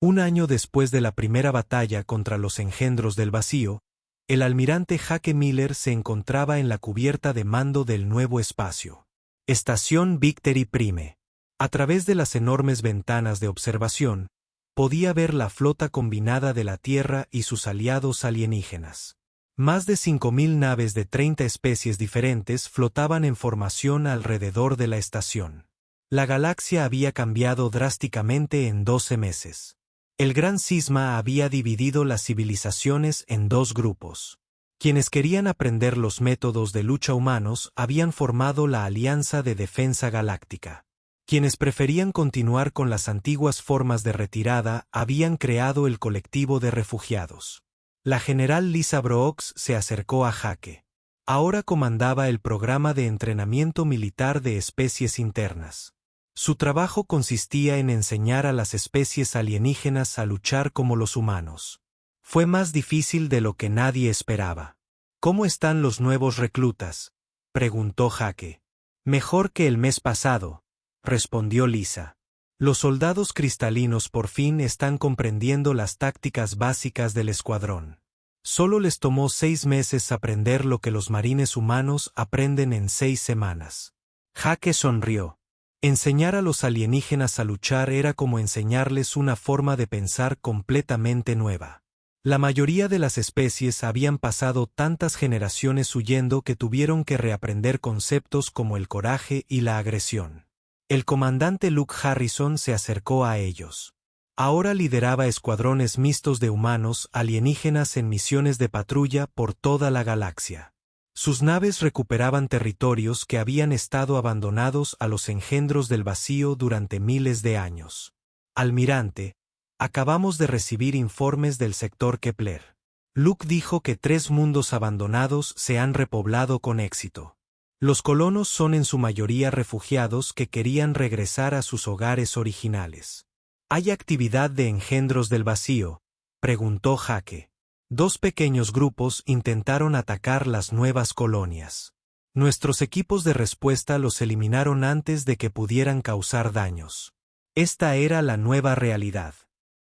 Un año después de la primera batalla contra los engendros del vacío, el almirante Jake Miller se encontraba en la cubierta de mando del nuevo espacio. Estación Victory Prime. A través de las enormes ventanas de observación, podía ver la flota combinada de la Tierra y sus aliados alienígenas. Más de 5.000 naves de 30 especies diferentes flotaban en formación alrededor de la estación. La galaxia había cambiado drásticamente en 12 meses. El Gran Cisma había dividido las civilizaciones en 2 grupos. Quienes querían aprender los métodos de lucha humanos habían formado la Alianza de Defensa Galáctica. Quienes preferían continuar con las antiguas formas de retirada habían creado el colectivo de refugiados. La general Lisa Brooks se acercó a Jake. Ahora comandaba el programa de entrenamiento militar de especies internas. Su trabajo consistía en enseñar a las especies alienígenas a luchar como los humanos. Fue más difícil de lo que nadie esperaba. «¿Cómo están los nuevos reclutas?», preguntó Jake. «Mejor que el mes pasado», respondió Lisa. «Los soldados cristalinos por fin están comprendiendo las tácticas básicas del escuadrón. Solo les tomó 6 meses aprender lo que los marines humanos aprenden en 6 semanas». Jake sonrió. Enseñar a los alienígenas a luchar era como enseñarles una forma de pensar completamente nueva. La mayoría de las especies habían pasado tantas generaciones huyendo que tuvieron que reaprender conceptos como el coraje y la agresión. El comandante Luke Harrison se acercó a ellos. Ahora lideraba escuadrones mixtos de humanos alienígenas en misiones de patrulla por toda la galaxia. Sus naves recuperaban territorios que habían estado abandonados a los engendros del vacío durante miles de años. Almirante, acabamos de recibir informes del sector Kepler. Luke dijo que 3 mundos abandonados se han repoblado con éxito. Los colonos son en su mayoría refugiados que querían regresar a sus hogares originales. ¿Hay actividad de engendros del vacío?, preguntó Jake. 2 pequeños grupos intentaron atacar las nuevas colonias. Nuestros equipos de respuesta los eliminaron antes de que pudieran causar daños. Esta era la nueva realidad.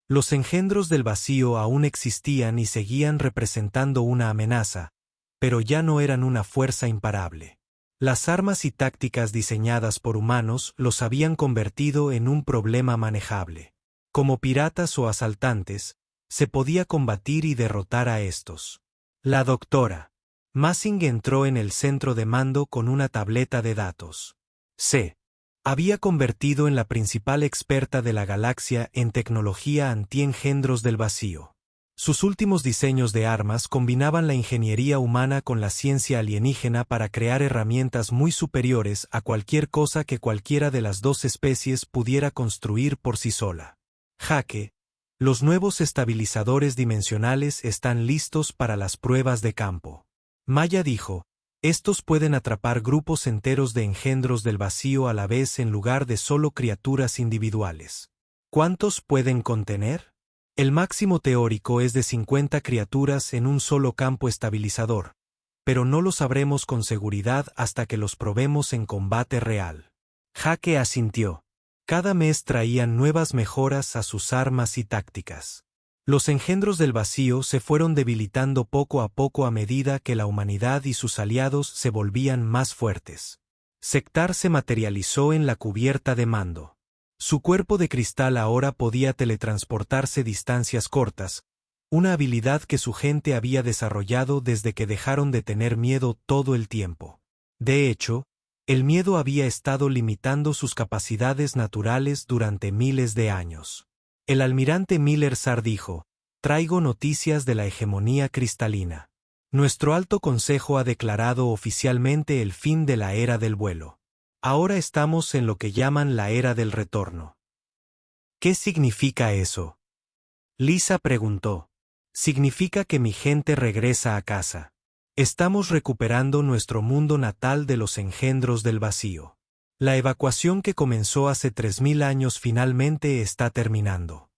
Los engendros del vacío aún existían y seguían representando una amenaza, pero ya no eran una fuerza imparable. Las armas y tácticas diseñadas por humanos los habían convertido en un problema manejable. Como piratas o asaltantes, se podía combatir y derrotar a estos. La doctora Massing entró en el centro de mando con una tableta de datos. Se había convertido en la principal experta de la galaxia en tecnología anti-engendros del vacío. Sus últimos diseños de armas combinaban la ingeniería humana con la ciencia alienígena para crear herramientas muy superiores a cualquier cosa que cualquiera de las 2 especies pudiera construir por sí sola. Jake, los nuevos estabilizadores dimensionales están listos para las pruebas de campo. Maya dijo, estos pueden atrapar grupos enteros de engendros del vacío a la vez en lugar de solo criaturas individuales. ¿Cuántos pueden contener? El máximo teórico es de 50 criaturas en un solo campo estabilizador, pero no lo sabremos con seguridad hasta que los probemos en combate real. Jake asintió. Cada mes traían nuevas mejoras a sus armas y tácticas. Los engendros del vacío se fueron debilitando poco a medida que la humanidad y sus aliados se volvían más fuertes. Sektar se materializó en la cubierta de mando. Su cuerpo de cristal ahora podía teletransportarse distancias cortas, una habilidad que su gente había desarrollado desde que dejaron de tener miedo todo el tiempo. De hecho, el miedo había estado limitando sus capacidades naturales durante miles de años. El almirante Miller Sar dijo, traigo noticias de la hegemonía cristalina. Nuestro alto consejo ha declarado oficialmente el fin de la era del vuelo. Ahora estamos en lo que llaman la era del retorno. ¿Qué significa eso? Lisa preguntó. Significa que mi gente regresa a casa. Estamos recuperando nuestro mundo natal de los engendros del vacío. La evacuación que comenzó hace 3000 años finalmente está terminando.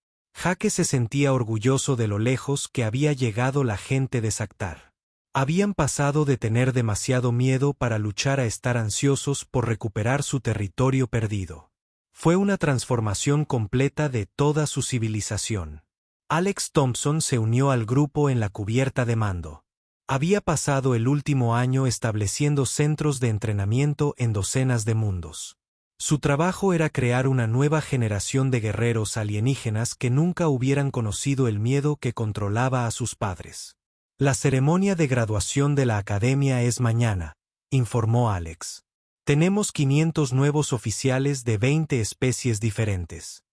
Jake se sentía orgulloso de lo lejos que había llegado la gente de Sektar. Habían pasado de tener demasiado miedo para luchar a estar ansiosos por recuperar su territorio perdido. Fue una transformación completa de toda su civilización. Alex Thompson se unió al grupo en la cubierta de mando. Había pasado el último año estableciendo centros de entrenamiento en docenas de mundos. Su trabajo era crear una nueva generación de guerreros alienígenas que nunca hubieran conocido el miedo que controlaba a sus padres. La ceremonia de graduación de la academia es mañana, informó Alex. Tenemos 500 nuevos oficiales de 20 especies diferentes.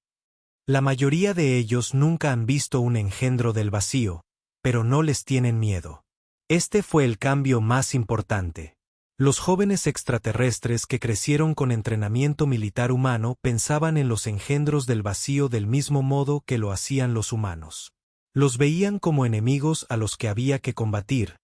La mayoría de ellos nunca han visto un engendro del vacío, pero no les tienen miedo. Este fue el cambio más importante. Los jóvenes extraterrestres que crecieron con entrenamiento militar humano pensaban en los engendros del vacío del mismo modo que lo hacían los humanos. Los veían como enemigos a los que había que combatir,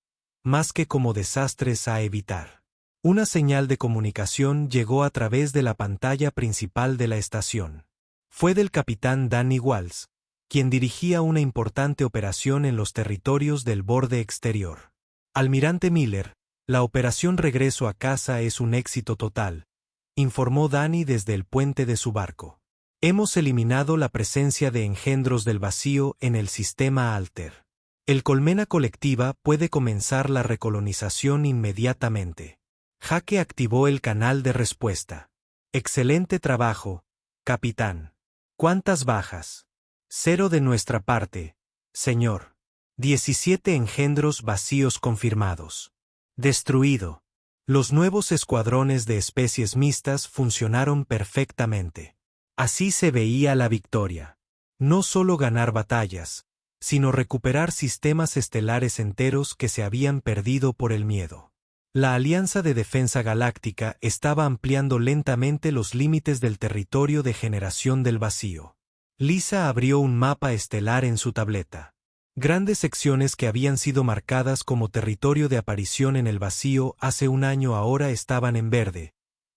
más que como desastres a evitar. Una señal de comunicación llegó a través de la pantalla principal de la estación. Fue del capitán Danny Walsh, quien dirigía una importante operación en los territorios del borde exterior. Almirante Miller, la operación regreso a casa es un éxito total, informó Danny desde el puente de su barco. Hemos eliminado la presencia de engendros del vacío en el sistema Alter. El colmena colectiva puede comenzar la recolonización inmediatamente. Jake activó el canal de respuesta. Excelente trabajo, capitán. ¿Cuántas bajas? 0 de nuestra parte, señor. 17 engendros vacíos confirmados. Destruido. Los nuevos escuadrones de especies mixtas funcionaron perfectamente. Así se veía la victoria. No solo ganar batallas, sino recuperar sistemas estelares enteros que se habían perdido por el miedo. La Alianza de Defensa Galáctica estaba ampliando lentamente los límites del territorio de generación del vacío. Lisa abrió un mapa estelar en su tableta. Grandes secciones que habían sido marcadas como territorio de aparición en el vacío hace un año ahora estaban en verde,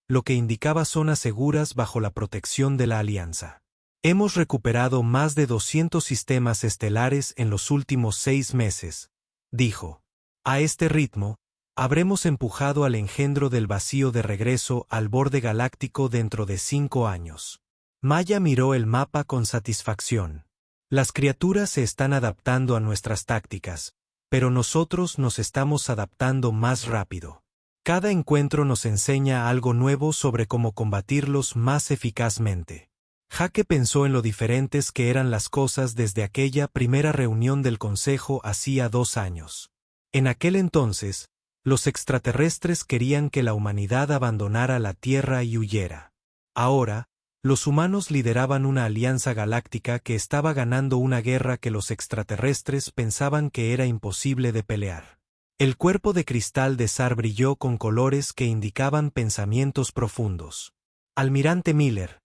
lo que indicaba zonas seguras bajo la protección de la Alianza. Hemos recuperado más de 200 sistemas estelares en los últimos 6 meses, dijo. A este ritmo, habremos empujado al engendro del vacío de regreso al borde galáctico dentro de 5 años. Maya miró el mapa con satisfacción. Las criaturas se están adaptando a nuestras tácticas, pero nosotros nos estamos adaptando más rápido. Cada encuentro nos enseña algo nuevo sobre cómo combatirlos más eficazmente. Jake pensó en lo diferentes que eran las cosas desde aquella primera reunión del Consejo hacía 2 años. En aquel entonces, los extraterrestres querían que la humanidad abandonara la Tierra y huyera. Ahora, los humanos lideraban una alianza galáctica que estaba ganando una guerra que los extraterrestres pensaban que era imposible de pelear. El cuerpo de cristal de Sar brilló con colores que indicaban pensamientos profundos. Almirante Miller,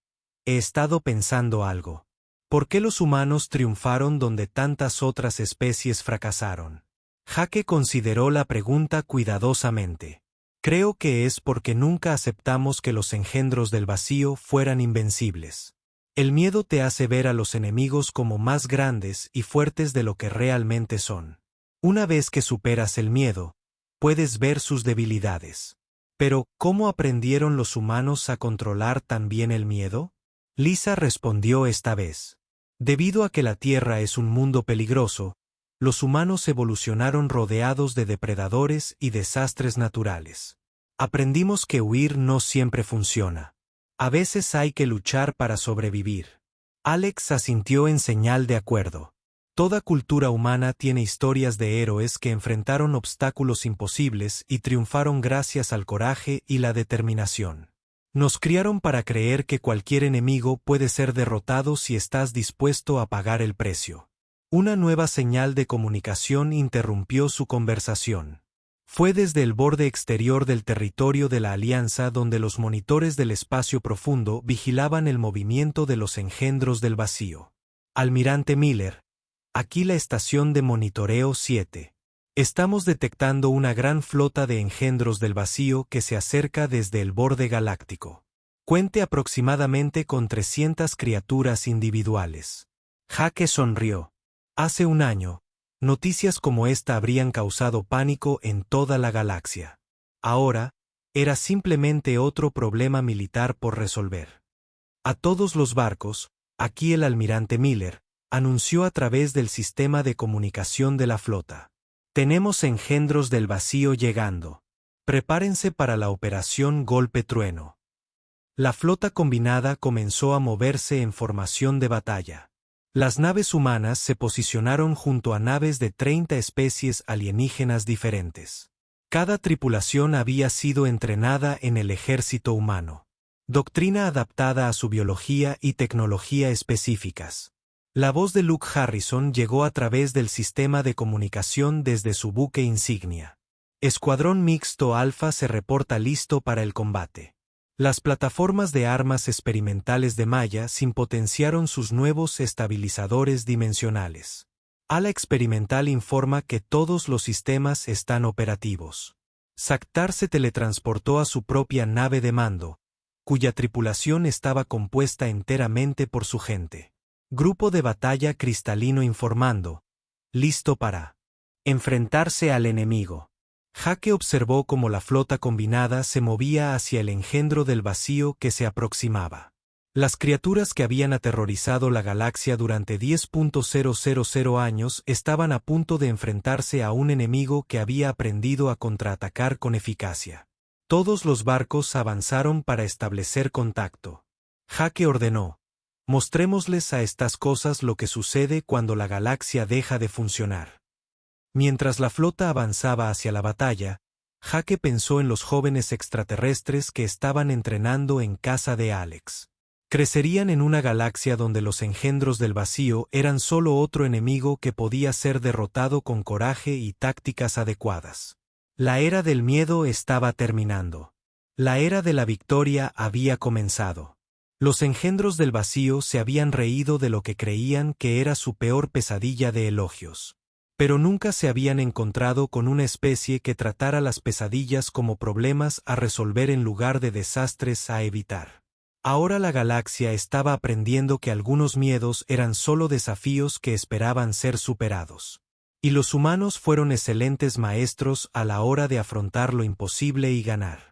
he estado pensando algo. ¿Por qué los humanos triunfaron donde tantas otras especies fracasaron? Jake consideró la pregunta cuidadosamente. Creo que es porque nunca aceptamos que los engendros del vacío fueran invencibles. El miedo te hace ver a los enemigos como más grandes y fuertes de lo que realmente son. Una vez que superas el miedo, puedes ver sus debilidades. Pero, ¿cómo aprendieron los humanos a controlar también el miedo? Lisa respondió esta vez. Debido a que la Tierra es un mundo peligroso, los humanos evolucionaron rodeados de depredadores y desastres naturales. Aprendimos que huir no siempre funciona. A veces hay que luchar para sobrevivir. Alex asintió en señal de acuerdo. Toda cultura humana tiene historias de héroes que enfrentaron obstáculos imposibles y triunfaron gracias al coraje y la determinación. Nos criaron para creer que cualquier enemigo puede ser derrotado si estás dispuesto a pagar el precio. Una nueva señal de comunicación interrumpió su conversación. Fue desde el borde exterior del territorio de la Alianza donde los monitores del espacio profundo vigilaban el movimiento de los engendros del vacío. Almirante Miller, aquí la estación de monitoreo 7. Estamos detectando una gran flota de engendros del vacío que se acerca desde el borde galáctico. Cuente aproximadamente con 300 criaturas individuales. Jake sonrió. Hace un año, noticias como esta habrían causado pánico en toda la galaxia. Ahora, era simplemente otro problema militar por resolver. A todos los barcos, aquí el almirante Miller, anunció a través del sistema de comunicación de la flota. Tenemos engendros del vacío llegando. Prepárense para la operación Golpe Trueno. La flota combinada comenzó a moverse en formación de batalla. Las naves humanas se posicionaron junto a naves de 30 especies alienígenas diferentes. Cada tripulación había sido entrenada en el ejército humano. Doctrina adaptada a su biología y tecnología específicas. La voz de Luke Harrison llegó a través del sistema de comunicación desde su buque insignia. Escuadrón Mixto Alfa se reporta listo para el combate. Las plataformas de armas experimentales de Maya potenciaron sus nuevos estabilizadores dimensionales. Ala experimental informa que todos los sistemas están operativos. Saktar se teletransportó a su propia nave de mando, cuya tripulación estaba compuesta enteramente por su gente. Grupo de batalla cristalino informando. Listo para enfrentarse al enemigo. Jake observó cómo la flota combinada se movía hacia el engendro del vacío que se aproximaba. Las criaturas que habían aterrorizado la galaxia durante 10.000 años estaban a punto de enfrentarse a un enemigo que había aprendido a contraatacar con eficacia. Todos los barcos avanzaron para establecer contacto. Jake ordenó: mostrémosles a estas cosas lo que sucede cuando la galaxia deja de funcionar. Mientras la flota avanzaba hacia la batalla, Jake pensó en los jóvenes extraterrestres que estaban entrenando en casa de Alex. Crecerían en una galaxia donde los engendros del vacío eran solo otro enemigo que podía ser derrotado con coraje y tácticas adecuadas. La era del miedo estaba terminando. La era de la victoria había comenzado. Los engendros del vacío se habían reído de lo que creían que era su peor pesadilla de elogios. Pero nunca se habían encontrado con una especie que tratara las pesadillas como problemas a resolver en lugar de desastres a evitar. Ahora la galaxia estaba aprendiendo que algunos miedos eran solo desafíos que esperaban ser superados. Y los humanos fueron excelentes maestros a la hora de afrontar lo imposible y ganar.